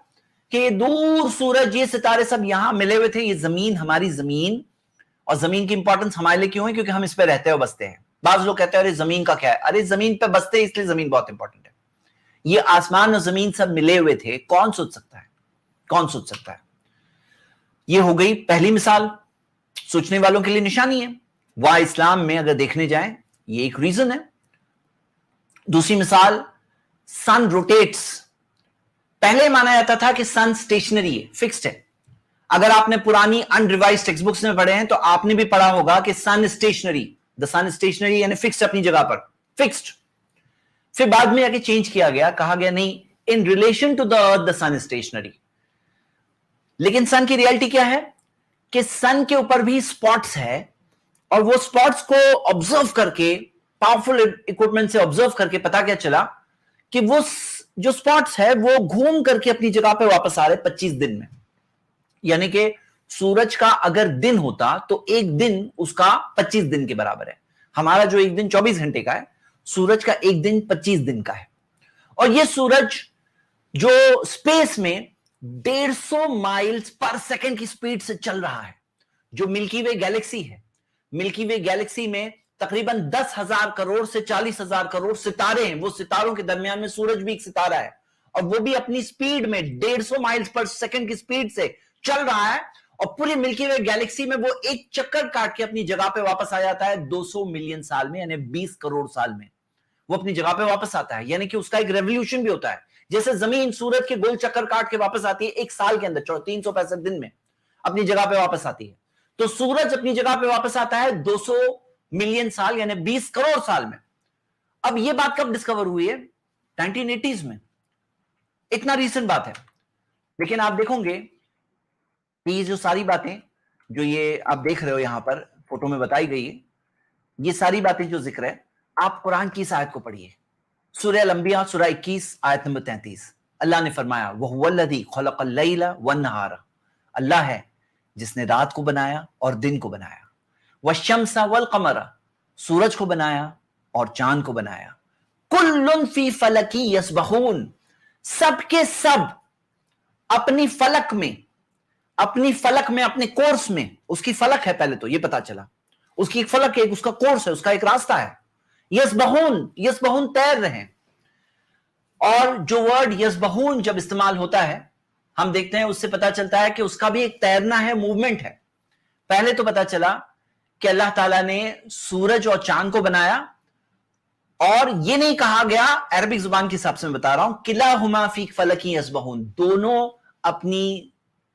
کہ یہ دور سورج یہ ستارے سب یہاں ملے ہوئے تھے؟ یہ زمین ہماری زمین, اور زمین کی امپورٹنس ہمارے لیے کیوں ہے؟ کیونکہ ہم اس پہ رہتے اور بستے ہیں. بعض لوگ کہتے ہیں ارے زمین کا کیا ہے؟ ارے زمین پہ بستے ہیں اس لیے زمین بہت امپورٹنٹ ہے. یہ آسمان اور زمین سب ملے ہوئے تھے, کون سوچ سکتا ہے؟ کون سوچ سکتا ہے؟ یہ ہو گئی پہلی مثال, سوچنے والوں کے لیے نشانی ہے. وہاں اسلام میں اگر دیکھنے جائیں یہ ایک ریزن ہے. دوسری مثال, سن روٹیٹس. پہلے مانا جاتا تھا کہ سن اسٹیشنری ہے, فکسڈ ہے. اگر آپ نے پرانی انریوائزڈ ٹیکسٹ بکس میں پڑھے ہیں تو آپ نے بھی پڑھا ہوگا کہ سن اسٹیشنری, دا سن اسٹیشنری یعنی فکسڈ اپنی جگہ پر, فکسڈ. پھر بعد میں آگے چینج کیا گیا, کہا گیا نہیں, in relation to the earth the sun stationary. لیکن سن کی ریالٹی کیا ہے کہ سن کے اوپر بھی اسپاٹس ہے, اور وہ اسپاٹس کو آبزرو کر کے پاورفل اکوپمنٹ سے آبزرو کر کے پتا کیا چلا کہ وہ جو اسپاٹس ہے وہ گھوم کر کے اپنی جگہ پہ واپس آ رہے 25 دن میں. یعنی کہ سورج کا اگر دن ہوتا تو ایک دن اس کا 25 دن کے برابر ہے. ہمارا جو ایک دن 24 گھنٹے کا ہے, سورج کا ایک دن 25 دن کا ہے. اور یہ سورج جو اسپیس میں 150 مائلز پر سیکنڈ کی سپیڈ سے چل رہا ہے. جو ملکی وے گیلیکسی ہے, ملکی وے گیلیکسی میں تقریباً 10,000 کروڑ سے 40,000 کروڑ ستارے ہیں. وہ ستاروں کے درمیان میں سورج بھی ایک ستارہ ہے, اور وہ بھی اپنی سپیڈ میں 150 مائلز پر سیکنڈ کی سپیڈ سے چل رہا ہے. اور پوری ملکی وے گیلیکسی میں وہ ایک چکر کاٹ کے اپنی جگہ پہ واپس آ جاتا ہے 200 ملین سال میں, یعنی 20 کروڑ سال میں وہ اپنی جگہ پہ واپس آتا ہے. یعنی کہ اس کا ایک ریولیوشن بھی ہوتا ہے. جیسے زمین سورج کے گول چکر کاٹ کے واپس آتی ہے ایک سال کے اندر 365 دن میں اپنی جگہ پہ واپس آتی ہے, تو سورج اپنی جگہ پہ واپس آتا ہے 200 ملین سال یعنی 20 کروڑ سال میں. اب یہ بات کب ڈسکور ہوئی ہے؟ 1980s میں. اتنا ریسنٹ بات ہے. لیکن آپ دیکھو گے یہ جو ساری باتیں جو یہ آپ دیکھ رہے ہو یہاں پر فوٹو میں بتائی گئی ہے, یہ ساری باتیں جو ذکر ہے, آپ قرآن کی اس آیت کو پڑھیے, سورہ الانبیاء سورہ 21 آیت نمبر 33. اللہ نے فرمایا وَهُوَ الَّذِي خَلَقَ اللَّيْلَ وَالنَّهَارَ, اللہ ہے جس نے رات کو بنایا اور دن کو بنایا. وَالشَّمْسَ وَالْقَمَرَ, سورج کو بنایا اور چاند کو بنایا. كُلٌّ فِي فَلَكٍ يَسْبَحُونَ, سب کے سب اپنی فلک میں, اپنے کورس میں. اس کی فلک ہے, پہلے تو یہ پتا چلا اس کی ایک فلک ہے, اس کا کورس ہے, اس کا ایک راستہ ہے. یسبحون تیر رہے. اور جو ورڈ یسبحون جب استعمال ہوتا ہے ہم دیکھتے ہیں اس سے پتا چلتا ہے کہ اس کا بھی ایک تیرنا ہے, موومنٹ ہے. پہلے تو پتا چلا کہ اللہ تعالیٰ نے سورج اور چاند کو بنایا, اور یہ نہیں کہا گیا, عربک زبان کے حساب سے میں بتا رہا ہوں, کلاہما فی فلک یسبحون, دونوں اپنی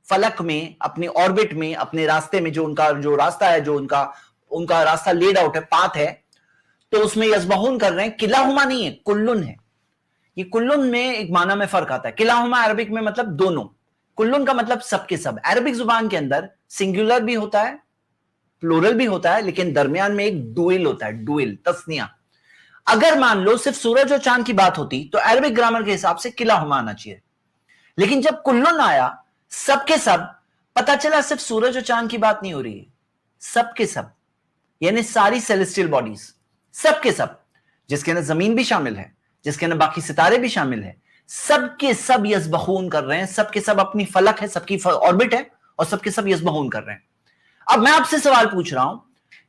فلک میں, اپنی آربٹ میں, اپنے راستے میں, جو ان کا جو راستہ ہے, جو ان کا راستہ لیڈ آؤٹ ہے, پاتھ ہے, تو اس میں یسبحون کر رہے ہیں. کلاہما نہیں ہے, کلن ہے. یہ کلن میں ایک معنی میں فرق آتا ہے. کلاہما عربک میں مطلب دونوں, کلن کا مطلب سب کے سب. عربک زبان کے اندر سنگولر بھی ہوتا ہے, پلورل بھی ہوتا ہے, لیکن درمیان میں ایک ڈوئل ہوتا ہے, ڈوئل تسنیہ. اگر مان لو صرف سورج اور چاند کی بات ہوتی تو عربک گرامر کے حساب سے کلاہما آنا چاہیے. لیکن جب کلن آیا, سب کے سب, پتا چلا صرف سورج اور چاند کی بات نہیں ہو رہی ہے, سب کے سب یعنی ساری سیلیسٹیل باڈیز, سب کے سب, جس کے اندر زمین بھی شامل ہے, جس کے اندر باقی ستارے بھی شامل ہیں, سب کے سب یسبحون کر رہے ہیں. سب کے سب اپنی فلک ہے, سب کی آربٹ ہے, اور سب کے سب یسبحون کر رہے ہیں. اب میں آپ سے سوال پوچھ رہا ہوں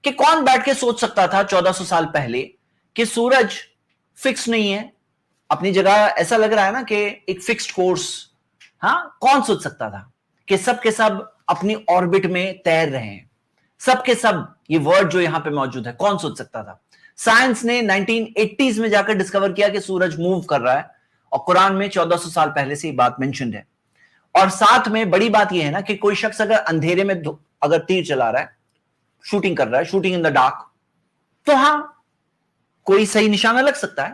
کہ کون بیٹھ کے سوچ سکتا تھا 1400 سال پہلے کہ سورج فکس نہیں ہے اپنی جگہ؟ ایسا لگ رہا ہے نا کہ ایک فکسڈ کورس. ہاں, کون سوچ سکتا تھا کہ سب کے سب اپنی آربٹ میں تیر رہے ہیں؟ سب کے سب, یہ ورڈ جو یہاں پہ موجود ہے, کون سوچ سکتا تھا؟ سائنس نے 1980s میں جا کر ڈسکور کیا کہ سورج موو کر رہا ہے, اور قرآن میں 1400 سال پہلے سے یہ بات مینشنڈ ہے. اور ساتھ میں بڑی بات یہ ہے نا کہ کوئی شخص اگر اندھیرے میں اگر تیر چلا رہا ہے, شوٹنگ کر رہا ہے, شوٹنگ ان دا ڈارک, تو ہاں کوئی صحیح نشانہ لگ سکتا ہے.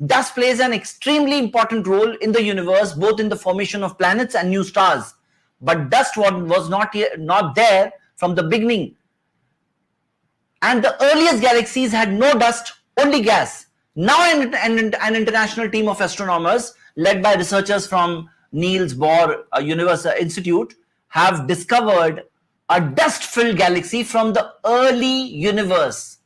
Dust plays an extremely important role in the universe, both in the formation of planets and new stars. But dust was not there from the beginning. And the earliest galaxies had no dust, only gas. Now an international team of astronomers, led by researchers from Niels Bohr Universe Institute, have discovered a dust-filled galaxy from the early universe.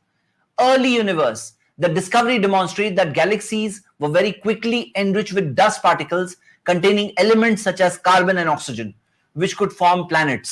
Early universe. The discovery demonstrates that galaxies were very quickly enriched with dust particles containing elements such as carbon and oxygen, which could form planets.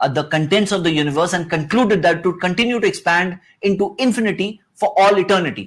the contents of the universe and concluded that to continue to expand into infinity for all eternity.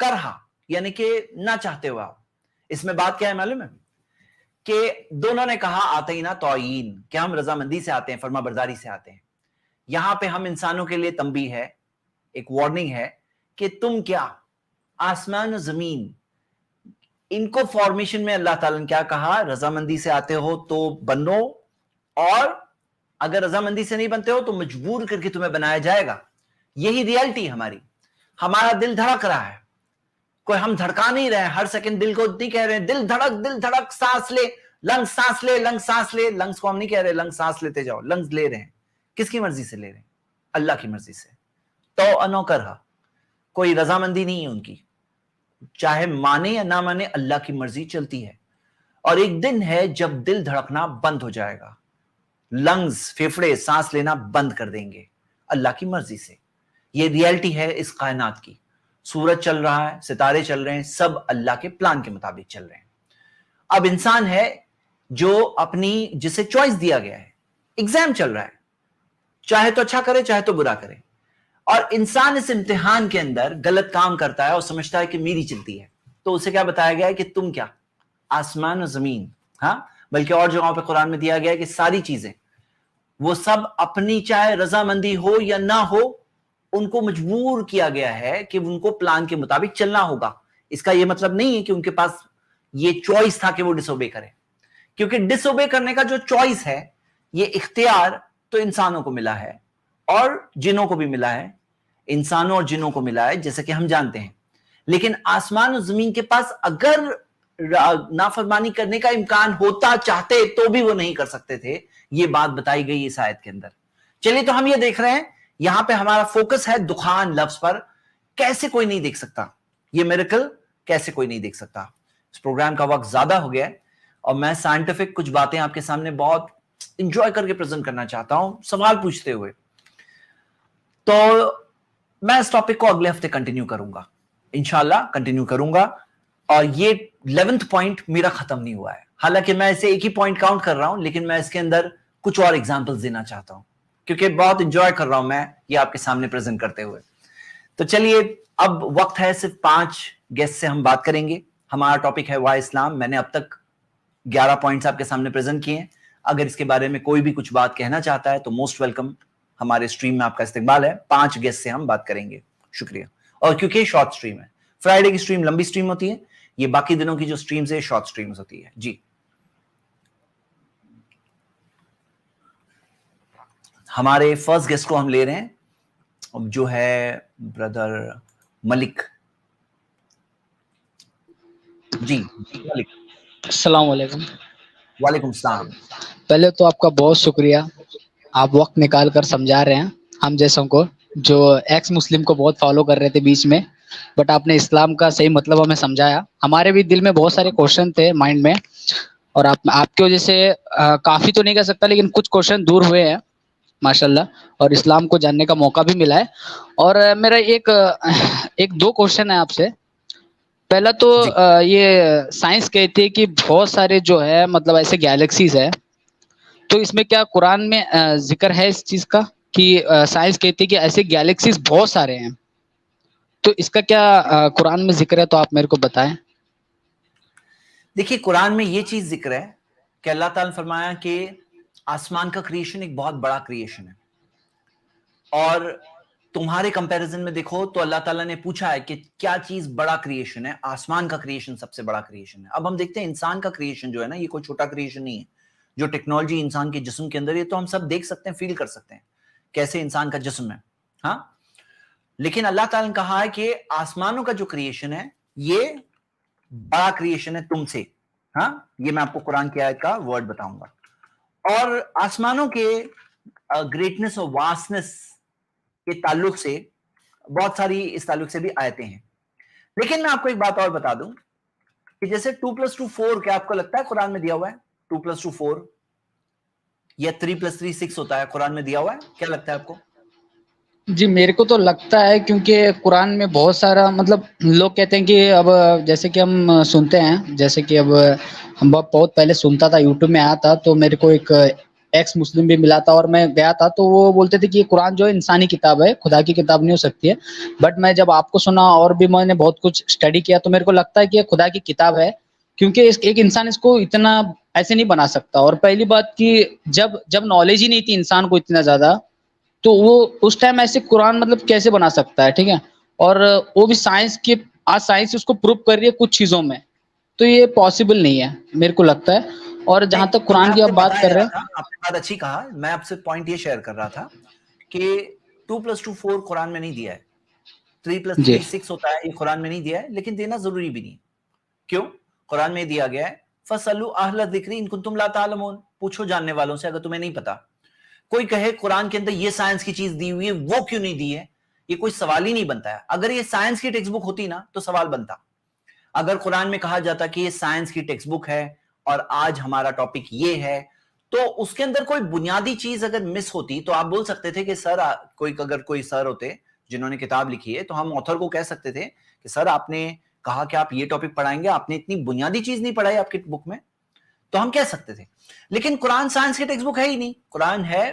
کرہا یعنی کہ نہ چاہتے ہوا. اس میں بات کیا ہے معلوم ہے کہ دونوں نے کہا آتینا طوعین کہ ہم رضامندی سے آتے ہیں, فرما برداری سے آتے ہیں. یہاں پہ ہم انسانوں کے لیے تنبیہ ہے, ایک وارننگ ہے کہ تم کیا آسمان و زمین ان کو فارمیشن میں اللہ تعالیٰ نے کیا کہا, رضامندی سے آتے ہو تو بنو, اور اگر رضامندی سے نہیں بنتے ہو تو مجبور کر کے تمہیں بنایا جائے گا. یہی ریالٹی ہماری. ہمارا دل دھڑک رہا ہے, کوئی ہم دھڑکا نہیں رہے ہیں ہر سیکنڈ, دل کو نہیں کہہ رہے ہیں دل دھڑک, سانس لے, لنگ سانس لے, لنگ سانس لے. لنگس کو ہم نہیں کہہ رہے لنگ سانس لیتے جاؤ, لنگس لے رہے ہیں. کس کی مرضی سے لے رہے ہیں؟ اللہ کی مرضی سے. تو انو کرہا, کوئی رضامندی نہیں ہے ان کی, چاہے مانے یا نہ مانے اللہ کی مرضی چلتی ہے. اور ایک دن ہے جب دل دھڑکنا بند ہو جائے گا, لنگز پھیپھڑے سانس لینا بند کر دیں گے اللہ کی مرضی سے. یہ ریالٹی ہے اس کائنات کی. سورج چل رہا ہے, ستارے چل رہے ہیں, سب اللہ کے پلان کے مطابق چل رہے ہیں. اب انسان ہے جو اپنی جسے چوائس دیا گیا ہے, ایگزام چل رہا ہے, چاہے تو اچھا کرے چاہے تو برا کرے, اور انسان اس امتحان کے اندر غلط کام کرتا ہے اور سمجھتا ہے کہ میری چلتی ہے. تو اسے کیا بتایا گیا ہے کہ تم کیا آسمان و زمین, ہاں بلکہ اور جگہوں پہ قرآن میں دیا گیا ہے کہ ساری چیزیں وہ سب اپنی چاہے رضامندی ہو یا نہ ہو ان کو مجبور کیا گیا ہے کہ ان کو پلان کے مطابق چلنا ہوگا. اس کا یہ مطلب نہیں ہے کہ ان کے پاس یہ چوائس تھا کہ وہ ڈس اوبے کرے, کیونکہ ڈس اوبے کرنے کا جو چوائس ہے یہ اختیار تو انسانوں کو ملا ہے اور جنوں کو بھی ملا ہے, انسانوں اور جنوں کو ملا ہے جیسے کہ ہم جانتے ہیں. لیکن آسمان و زمین کے پاس اگر نافرمانی کرنے کا امکان ہوتا چاہتے تو بھی وہ نہیں کر سکتے تھے. یہ بات بتائی گئی اس آیت کے اندر. چلیے تو ہم یہ دیکھ رہے ہیں, یہاں پہ ہمارا فوکس ہے دخان لفظ پر. کیسے کوئی نہیں دیکھ سکتا یہ میریکل, کیسے کوئی نہیں دیکھ سکتا. اس پروگرام کا وقت زیادہ ہو گیا ہے اور میں سائنٹیفک کچھ باتیں آپ کے سامنے بہت انجوائے کر کے پریزنٹ کرنا چاہتا ہوں سوال پوچھتے ہوئے. تو میں اس ٹاپک کو اگلے ہفتے کنٹینیو کروں گا, انشاءاللہ کنٹینیو کروں گا. اور یہ 11th پوائنٹ میرا ختم نہیں ہوا ہے, حالانکہ میں اسے ایک ہی پوائنٹ کاؤنٹ کر رہا ہوں, لیکن میں اس کے اندر کچھ اور ایگزامپلز دینا چاہتا ہوں کیونکہ بہت انجوائے کر رہا ہوں میں یہ آپ کے سامنے پریزنٹ کرتے ہوئے. تو چلیے اب وقت ہے صرف 5 گیسٹ سے ہم بات کریں گے. ہمارا ٹاپک ہے وائی اسلام. میں نے اب تک 11 پوائنٹس آپ کے سامنے پریزنٹ کیے ہیں. اگر اس کے بارے میں کوئی بھی کچھ بات کہنا چاہتا ہے تو موسٹ ویلکم, ہمارے اسٹریم میں آپ کا استقبال ہے. 5 گیسٹ سے ہم بات کریں گے. شکریہ. اور کیونکہ شارٹ اسٹریم ہے, فرائیڈے کی اسٹریم لمبی اسٹریم ہوتی ہے, یہ باقی دنوں کی جو اسٹریمز ہے شارٹ اسٹریمز ہوتی ہے. جی ہمارے فرسٹ گیسٹ کو ہم لے رہے ہیں جو ہے بردر ملک. جی ملک. السلام علیکم. وعلیکم السلام. پہلے تو آپ کا بہت شکریہ, آپ وقت نکال کر سمجھا رہے ہیں ہم جیسوں کو جو ایکس مسلم کو بہت فالو کر رہے تھے بیچ میں, بٹ آپ نے اسلام کا صحیح مطلب ہمیں سمجھایا. ہمارے بھی دل میں بہت سارے کوشچن تھے مائنڈ میں, اور آپ کی وجہ سے کافی تو نہیں کہہ سکتا لیکن کچھ کوشچن دور ہوئے ہیں ماشاءاللہ, اور اسلام کو جاننے کا موقع بھی ملا ہے. اور میرا ایک 2 کوشچن ہے آپ سے. پہلا تو یہ سائنس کہتی ہے کہ بہت سارے جو ہے مطلب ایسے گیلیکسیز ہے, تو اس میں کیا قرآن میں ذکر ہے اس چیز کا کہ سائنس کہتی ہے کہ ایسے گیلیکسیز بہت سارے ہیں, تو اس کا کیا قرآن میں ذکر ہے, تو آپ میرے کو بتائیں. دیکھیے قرآن میں یہ چیز ذکر ہے کہ اللہ تعالیٰ نے فرمایا کہ آسمان کا کریشن ایک بہت بڑا کریشن ہے, اور تمہارے کمپیریزن میں دیکھو تو اللہ تعالیٰ نے پوچھا ہے کہ کیا چیز بڑا کریشن ہے. آسمان کا کریشن سب سے بڑا کریشن ہے. اب ہم دیکھتے ہیں انسان کا کریشن جو ہے نا, یہ کوئی چھوٹا کریشن نہیں ہے. جو ٹیکنالوجی انسان کے جسم کے اندر, یہ تو ہم سب دیکھ سکتے ہیں, فیل کر سکتے ہیں کیسے انسان کا جسم ہے, ہاں. لیکن اللہ تعالیٰ نے کہا ہے کہ آسمانوں کا جو کریشن ہے یہ بڑا کریشن ہے تم سے, ہاں. یہ میں آپ کو قرآن کی آیت کا ورڈ بتاؤں گا. اور آسمانوں کے گریٹنس اور واسٹنس کے تعلق سے بہت ساری اس تعلق سے بھی آیتیں ہیں. لیکن میں آپ کو ایک بات اور بتا دوں کہ جیسے 2+2 4, کیا آپ کو لگتا ہے قرآن میں دیا ہوا ہے 2+2 4 یا 3+3 6 ہوتا ہے قرآن میں دیا ہوا ہے؟ کیا لگتا ہے آپ کو؟ جی میرے کو تو لگتا ہے, کیونکہ قرآن میں بہت سارا مطلب لوگ کہتے ہیں کہ اب جیسے کہ ہم سنتے ہیں, جیسے کہ اب ہم بہت پہلے سنتا تھا, یوٹیوب میں آیا تھا, تو میرے کو ایک ایکس مسلم بھی ملا تھا اور میں گیا تھا تو وہ بولتے تھے کہ یہ قرآن جو ہے انسانی کتاب ہے, خدا کی کتاب نہیں ہو سکتی ہے. بٹ میں جب آپ کو سنا اور بھی میں نے بہت کچھ اسٹڈی کیا تو میرے کو لگتا ہے کہ یہ خدا کی کتاب ہے, کیونکہ ایک انسان اس کو اتنا ایسے نہیں بنا سکتا. اور پہلی بات کہ جب نالج ہی نہیں تھی انسان کو اتنا زیادہ, تو وہ اس ٹائم ایسے قرآن مطلب کیسے بنا سکتا ہے, ٹھیک ہے. اور وہ بھی سائنس کی, آج سائنس اس کو پروف کر رہی ہے کچھ چیزوں میں, تو یہ پاسبل نہیں ہے میرے کو لگتا ہے. اور جہاں نہیں تک تو میں قرآن کی آپ آپ سے بات بتا کر ہی رہے رہا ہیں, تھا, آپ نے بات اچھی کہا, میں آپ سے پوائنٹ یہ شیئر کر رہا تھا کہ 2+2 4 قرآن میں نہیں دیا ہے, 3+3 جی 6 ہوتا ہے, یہ قرآن میں نہیں دیا ہے, لیکن دینا ضروری بھی نہیں. کیوں؟ قرآن میں دیا گیا ہے فَاسْأَلُوا أَهْلَ الذِّكْرِ إِن كُنتُمْ لَا تَعْلَمُونَ, پوچھو جاننے والوں سے اگر تمہیں نہیں پتا. کوئی کہے قرآن کے اندر یہ سائنس کی چیز دی ہوئی ہے, وہ کیوں نہیں دی ہے, یہ کوئی سوال ہی نہیں بنتا ہے. اگر یہ سائنس کی ٹیکسٹ بک ہوتی نا تو سوال بنتا. اگر قرآن میں کہا جاتا کہ یہ سائنس کی ٹیکسٹ بک ہے اور آج ہمارا ٹاپک یہ ہے, تو اس کے اندر کوئی بنیادی چیز اگر مس ہوتی تو آپ بول سکتے تھے کہ سر, اگر کوئی سر ہوتے جنہوں نے کتاب لکھی ہے تو ہم آتھر کو کہہ سکتے تھے کہ سر آپ نے کہا کہ آپ یہ ٹاپک پڑھائیں گے, آپ نے اتنی بنیادی چیز نہیں پڑھائی آپ کی بک میں, تو ہم کہہ سکتے تھے. لیکن قرآن سائنس کی ٹیکسٹ بک ہے ہی نہیں. قرآن ہے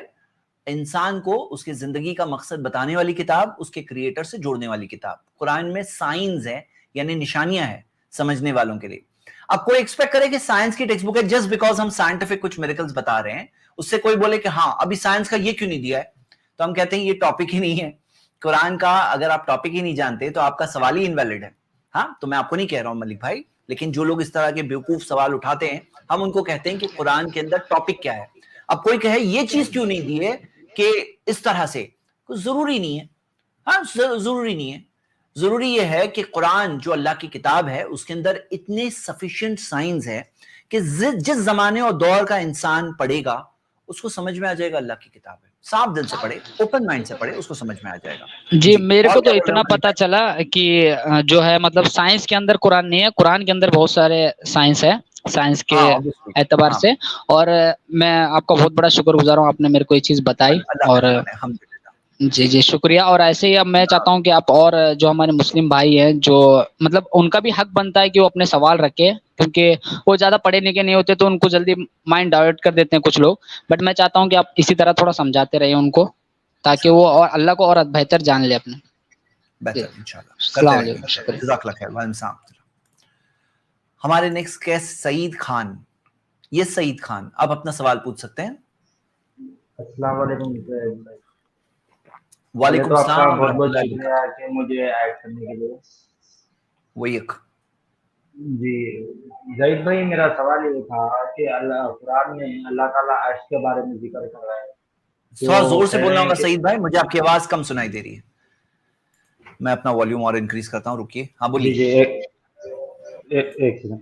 انسان کو اس کی زندگی کا مقصد بتانے والی کتاب, اس کے کریٹر سے جوڑنے والی کتاب. قرآن میں سائنس ہے, یعنی نشانیاں ہیں سمجھنے والوں کے لیے. اب کوئی ایکسپیکٹ کرے کہ سائنس کی ٹیکسٹ بک ہے جسٹ بیکاز ہم سائنٹیفک کچھ میریکلز بتا رہے ہیں, اس سے کوئی بولے کہ ہاں ابھی سائنس کا یہ کیوں نہیں دیا ہے, تو ہم کہتے ہیں یہ ٹاپک ہی نہیں ہے قرآن کا. اگر آپ ٹاپک ہی نہیں جانتے تو آپ کا سوال ہی انویلڈ ہے. ہاں, تو میں آپ کو نہیں کہہ رہا ہوں ملک بھائی, لیکن جو لوگ اس طرح کے بیوقوف سوال اٹھاتے ہیں ہم ان کو کہتے ہیں کہ قرآن کے اندر ٹاپک کیا ہے. اب کوئی کہے یہ چیز کیوں نہیں دی ہے کہ اس طرح سے, ضروری نہیں ہے. ہاں ضروری نہیں ہے. ضروری یہ ہے کہ قرآن جو اللہ کی کتاب ہے اس کے اندر اتنے سفیشینٹ سائنس ہے کہ جس زمانے اور دور کا انسان پڑھے گا اس کو سمجھ میں آ جائے گا اللہ کی کتاب ہے. صاف دل سے پڑھے, اوپن مائنڈ سے پڑھے, اس کو سمجھ میں آ جائے گا. جی میرے اور کو تو کیا بول رہے اتنا ہو ملک پتا بھائی؟ چلا کہ جو ہے مطلب سائنس کے اندر قرآن نہیں ہے, قرآن کے اندر بہت سارے سائنس ہے, سائنس کے ہاں obviously. اعتبار ہاں سے. اور میں آپ کا بہت بڑا شکر گزار ہوں, آپ نے میرے کو یہ چیز بتائی. اللہ اور کا احسان ہے, الحمدللہ. جی جی شکریہ. اور ایسے ہی اب میں چاہتا ہوں کہ آپ اور جو ہمارے مسلم بھائی ہیں جو مطلب ان کا بھی حق بنتا ہے کہ وہ اپنے سوال رکھے, کیونکہ وہ زیادہ پڑھے لکھے نہیں ہوتے تو ان کو جلدی مائنڈ ڈائیورٹ کر دیتے ہیں کچھ لوگ. بٹ میں چاہتا ہوں کہ آپ اسی طرح تھوڑا سمجھاتے رہیے ان کو, تاکہ وہ اور اللہ کو اور بہتر جان لے اپنے. جی بہتر انشاءاللہ کرتے السلام رہیں گے علیکم, انشاءاللہ. شکریہ. جزاک اللہ خیر. وعلیکم السلام. ہمارے نیکسٹ گیسٹ سعید خان. یہ سعید خان آپ اپنا سوال پوچھ سکتے ہیں. السلام علیکم. پہلے وعلیکم تو آپ کا السلام بہت ورحمۃ بہت اللہ شکریہ وبرکاتہ. کہ مجھے ایڈ کرنے کے لیے. وہی ایک جی زید بھائی, میرا سوال یہ تھا کہ اللہ قرآن میں اللہ تعالیٰ عرش کے بارے میں ذکر کر رہا ہے, تھوڑا تو زور سے کہہ بولنا رہے ہیں ہوگا کہ سعید بھائی, مجھے آپ کی آواز کم سنائی دے رہی ہے. میں اپنا والیوم اور انکریز کرتا ہوں, رکیے. ہاں جی بولیے. جی ایک سیکنڈ.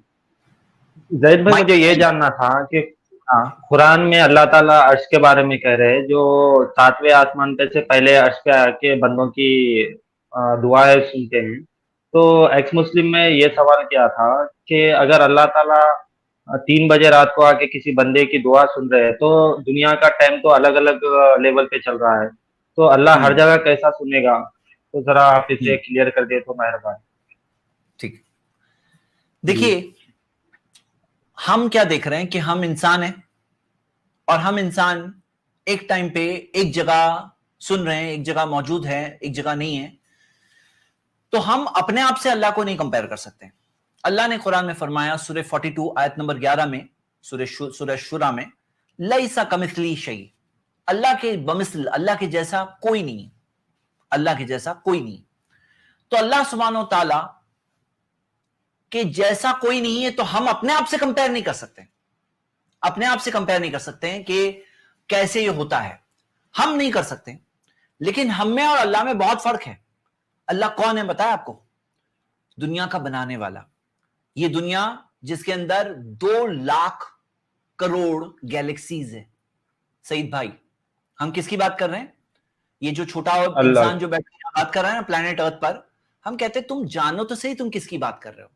زید بھائی مجھے یہ جاننا تھا کہ ہاں قرآن میں اللہ تعالیٰ عرش کے بارے میں کہہ رہے ہیں, جو 7ویں آسمان پہ سے پہلے عرش پہ آ کے بندوں کی دعائیں سنتے ہیں. تو ایکس مسلم میں یہ سوال کیا تھا کہ اگر اللہ تعالیٰ 3 بجے رات کو آ کے کسی بندے کی دعا سن رہے ہیں تو دنیا کا ٹائم تو الگ الگ لیول پہ چل رہا ہے, تو اللہ ہر جگہ کیسا سنے گا؟ تو ذرا آپ اسے کلیئر کر دیں تو مہربانی. ٹھیک. دیکھیے ہم کیا دیکھ رہے ہیں کہ ہم انسان ہیں, اور ہم انسان ایک ٹائم پہ ایک جگہ سن رہے ہیں, ایک جگہ موجود ہے, ایک جگہ نہیں ہے. تو ہم اپنے آپ سے اللہ کو نہیں کمپیئر کر سکتے. اللہ نے قرآن میں فرمایا سورہ 42 آیت نمبر 11 میں, سورہ شورا میں, لیسا کمثلی شیء, اللہ کے بمثل, اللہ کے جیسا کوئی نہیں, اللہ کے جیسا کوئی نہیں. تو اللہ سبحانہ و تعالی کہ جیسا کوئی نہیں ہے تو ہم اپنے آپ سے کمپیئر نہیں کر سکتے, اپنے آپ سے کمپیئر نہیں کر سکتے ہیں کہ کیسے یہ ہوتا ہے, ہم نہیں کر سکتے. لیکن ہم میں اور اللہ میں بہت فرق ہے. اللہ کون ہے بتایا آپ کو؟ دنیا کا بنانے والا. یہ دنیا جس کے اندر 2 لاکھ کروڑ گیلیکسیز ہے. سعید بھائی ہم کس کی بات کر رہے ہیں؟ یہ جو چھوٹا انسان جو بیٹھے بات کر رہا ہے نا پلانٹ ارتھ پر, ہم کہتے ہیں تم جانو تو صحیح تم کس کی بات کر رہے ہو.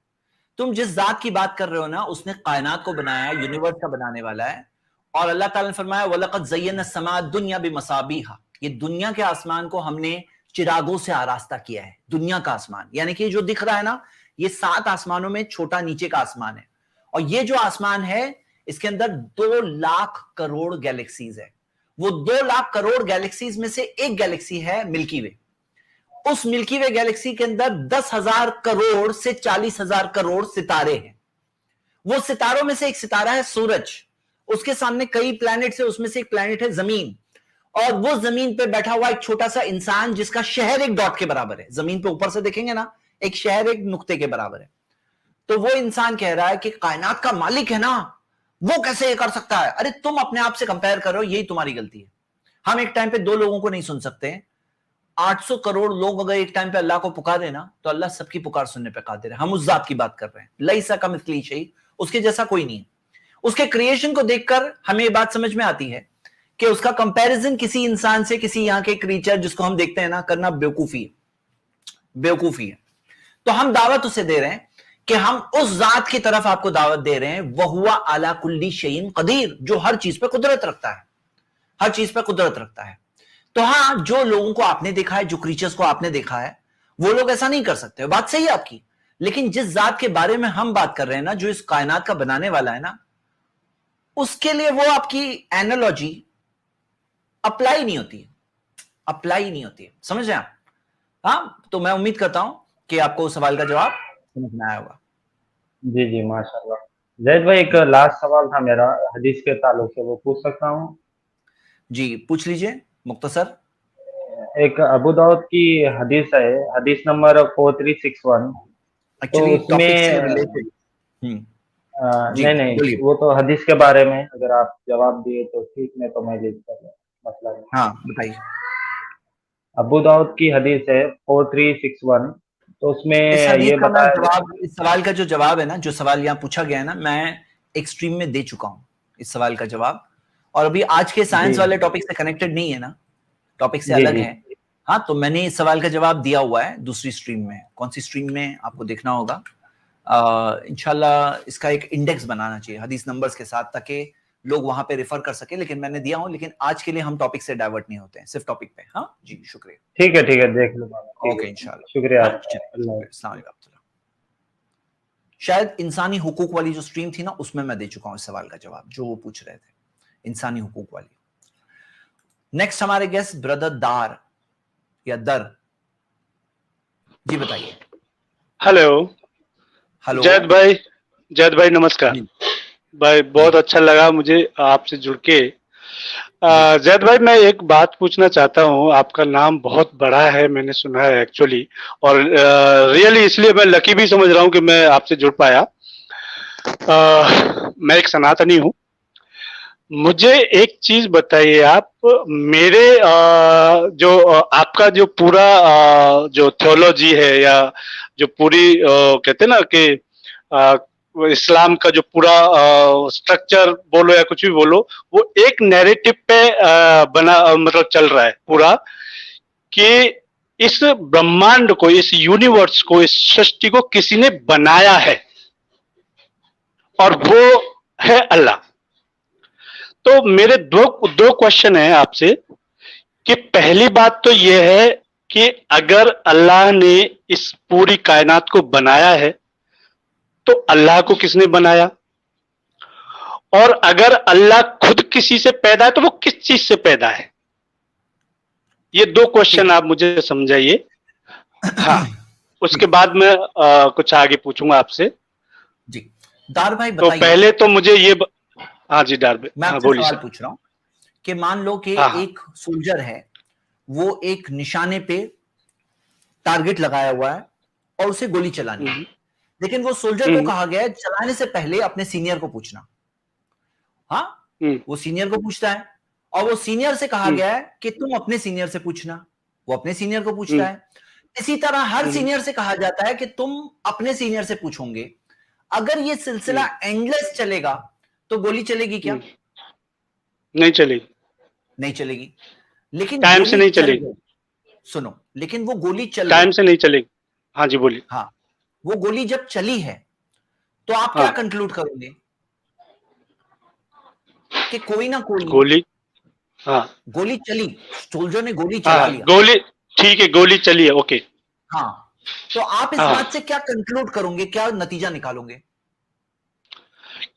تم جس ذات کی بات کر رہے ہو نا اس نے کائنات کو بنایا, یونیورس کا بنانے والا ہے. اور اللہ تعالیٰ نے فرمایا وَلَقَدْ زَيَّنَّا السَّمَاءَ الدُّنْيَا بِمَصَابِيحَ, یہ دنیا کے آسمان کو ہم نے چراغوں سے آراستہ کیا ہے. دنیا کا آسمان یعنی کہ جو دکھ رہا ہے نا, یہ 7 آسمانوں میں چھوٹا نیچے کا آسمان ہے. اور یہ جو آسمان ہے اس کے اندر 2 لاکھ کروڑ گیلیکسیز ہے. وہ 2 لاکھ کروڑ گیلیکسیز میں سے ایک گیلیکسی ہے ملکی وے. اس ملکی وے گیلیکسی کے اندر 10,000 کروڑ سے 40,000 کروڑ ستارے ہیں. وہ ستاروں میں سے ایک ستارہ ہے سورج, اس کے سامنے کئی پلانٹس ہیں, اس میں سے ایک پلانٹ ہے زمین, اور وہ زمین پہ بیٹھا ہوا ایک چھوٹا سا انسان جس کا شہر ایک ڈاٹ کے برابر ہے. زمین پہ اوپر سے دیکھیں گے نا, ایک شہر ایک نقطے کے برابر ہے. تو وہ انسان کہہ رہا ہے کہ کائنات کا مالک ہے نا, وہ کیسے یہ کر سکتا ہے؟ ارے تم اپنے آپ سے کمپیئر کرو, یہی تمہاری غلطی ہے. ہم ایک ٹائم پہ 2 لوگوں کو نہیں سن سکتے. 800 کروڑ لوگ اگر ایک ٹائم پہ اللہ کو پکارے نا, تو اللہ سب کی پکار سننے پہ قادر ہے. ہم اس ذات کی بات کر رہے ہیں, لیسا کمثلہ شیء, اس کے جیسا کوئی نہیں ہے. اس کے کریشن کو دیکھ کر ہمیں یہ بات سمجھ میں آتی ہے کہ اس کا کمپیریزن کسی انسان سے, کسی یہاں کے کریچر جس کو ہم دیکھتے ہیں نا, کرنا بیوقوفی ہے. تو ہم دعوت اسے دے رہے ہیں کہ ہم اس ذات کی طرف آپ کو دعوت دے رہے ہیں, وَهُوَ عَلَى كُلِّ شَيْءٍ قَدِيرٌ, جو ہر چیز پہ قدرت رکھتا ہے, ہر چیز پہ قدرت رکھتا ہے. تو ہاں, جو لوگوں کو آپ نے دیکھا ہے, جو کریچرز کو آپ نے دیکھا ہے, وہ لوگ ایسا نہیں کر سکتے. بات صحیح ہے آپ کی, لیکن جس ذات کے بارے میں ہم بات کر رہے ہیں نا, جو اس کائنات کا بنانے والا ہے نا, اس کے لیے وہ آپ کی اینالوجی اپلائی نہیں ہوتی ہے. سمجھ رہے ہیں آپ؟ ہاں, تو میں امید کرتا ہوں کہ آپ کو سوال کا جواب سمجھ میں آیا ہوگا. جی جی ماشاء اللہ. زید بھائی ایک لاسٹ سوال تھا میرا حدیث کے تعلق سے, وہ پوچھ سکتا ہوں؟ جی پوچھ لیجئے مختصر. ایک ابو داؤد کی حدیث ہے, حدیث نمبر 4361. تو اس میں نہیں, وہ تو حدیث کے بارے میں اگر آپ جواب دیے تو ٹھیک, میں تو میں لیٹ کر مسئلہ نہیں. ہاں بتائیے. ابو داؤد کی حدیث ہے 4361. تو اس میں یہ بتایا, اس سوال کا جو جواب ہے نا, جو سوال یہاں پوچھا گیا ہے نا, میں ایک سٹریم میں دے چکا ہوں اس سوال کا جواب, اور ابھی آج کے سائنس والے ٹاپک سے کنیکٹڈ نہیں ہے نا, ٹاپک سے الگ ہے. ہاں, تو میں نے اس سوال کا جواب دیا ہوا ہے دوسری سٹریم میں. کون سی سٹریم میں آپ کو دیکھنا ہوگا, انشاءاللہ اس کا ایک انڈیکس بنانا چاہیے حدیث نمبرز کے ساتھ, تاکہ لوگ وہاں پہ ریفر کر سکیں. لیکن میں نے دیا ہوں, لیکن آج کے لیے ہم ٹاپک سے ڈائیورٹ نہیں ہوتے ہیں, صرف ٹاپک پہ. ہاں جی, شکریہ. ٹھیک ہے دیکھ لوں. اوکے انشاءاللہ, شکریہ. السلام علیکم. شاید انسانی حقوق والی جو سٹریم تھی نا, اس میں میں دے چکا ہوں اس سوال کا جواب جو وہ پوچھ رہے تھے, انسانی حقوق والی. نیکسٹ ہمارے گیسٹ بردر دار یا در, جی بتائیے. ہلو جید بھائی نمسکار. بھائی بہت اچھا لگا مجھے آپ سے جڑ کے. زید بھائی میں ایک بات پوچھنا چاہتا ہوں, آپ کا نام بہت بڑا ہے, میں نے سنا ہے ایکچولی, اور ریئلی اس لیے میں لکی بھی سمجھ رہا ہوں کہ میں آپ سے جڑ پایا. میں ایک سناتنی ہوں. مجھے ایک چیز بتائیے آپ, میرے جو آپ کا جو پورا جو تھیولوجی ہے, یا جو پوری کہتے ہیں نا کہ اسلام کا جو پورا سٹرکچر بولو یا کچھ بھی بولو, وہ ایک نیریٹو پہ بنا, مطلب چل رہا ہے پورا, کہ اس برہمانڈ کو, اس یونیورس کو, اس سرشٹی کو کسی نے بنایا ہے, اور وہ ہے اللہ. تو میرے دو کوشچن ہیں آپ سے, کہ پہلی بات تو یہ ہے کہ اگر اللہ نے اس پوری کائنات کو بنایا ہے تو اللہ کو کس نے بنایا, اور اگر اللہ خود کسی سے پیدا ہے تو وہ کس چیز سے پیدا ہے. یہ 2 کوشچن آپ مجھے سمجھائیے. ہاں, اس کے بعد میں کچھ آگے پوچھوں گا آپ سے. جی دار بھائی تو بتائیے. پہلے تو مجھے یہ ہاں جی ڈار بھائی, میں آپ سے سوال پوچھ رہا ہوں کہ مان لو کہ ایک سولجر ہے, وہ ایک نشانے پہ ٹارگٹ لگایا ہوا ہے اور اسے گولی چلانی ہے, لیکن وہ سولجر کو کہا گیا ہے چلانے سے پہلے اپنے سینئر کو پوچھنا. ہاں, وہ سینئر کو پوچھتا ہے, اور وہ سینئر سے کہا گیا ہے کہ تم اپنے سینئر سے پوچھنا, وہ اپنے سینئر کو پوچھتا ہے. اسی طرح ہر سینئر سے کہا جاتا ہے کہ تم اپنے سینئر سے پوچھو گے. اگر یہ سلسلہ اینڈلیس چلے گا تو گولی چلے گی کیا؟ نہیں چلے گی. نہیں چلے گی. لیکن ٹائم سے نہیں چلے گی. سنو, لیکن وہ گولی چل ٹائم سے نہیں چلے گی. ہاں جی بولیے. ہاں, وہ گولی جب چلی ہے تو آپ کیا کنکلوڈ کرو گے؟ کہ کوئی نہ کوئی گولی, ہاں گولی چلی, سولجر نے گولی چلا لیا, گولی ٹھیک ہے, گولی چلی ہے, اوکے. ہاں, تو آپ اس بات سے کیا کنکلوڈ کرو گے, کیا نتیجہ نکالو گے؟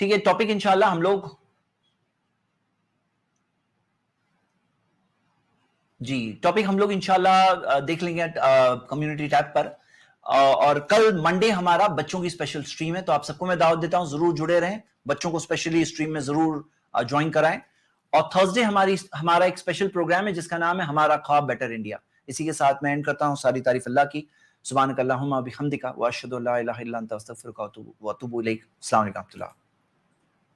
ٹھیک ہے, ٹاپک انشاءاللہ ہم لوگ انشاءاللہ دیکھ لیں گے کمیونٹی ٹیب پر, اور کل منڈے ہمارا بچوں کی اسپیشل اسٹریم ہے, تو آپ سب کو میں دعوت دیتا ہوں ضرور جڑے رہیں, بچوں کو اسپیشلی اسٹریم میں ضرور جوائن کرائیں. اور تھرسڈے ہمارا ایک اسپیشل پروگرام ہے جس کا نام ہے ہمارا خواب بیٹر انڈیا. اسی کے ساتھ میں اینڈ کرتا ہوں, ساری تعریف اللہ کی. سبحانک اللہم و بحمدک واشہد ان لا الہ الا انت استغفرک و اتوب الیک. السلام علیکم و رحمۃ اللہ.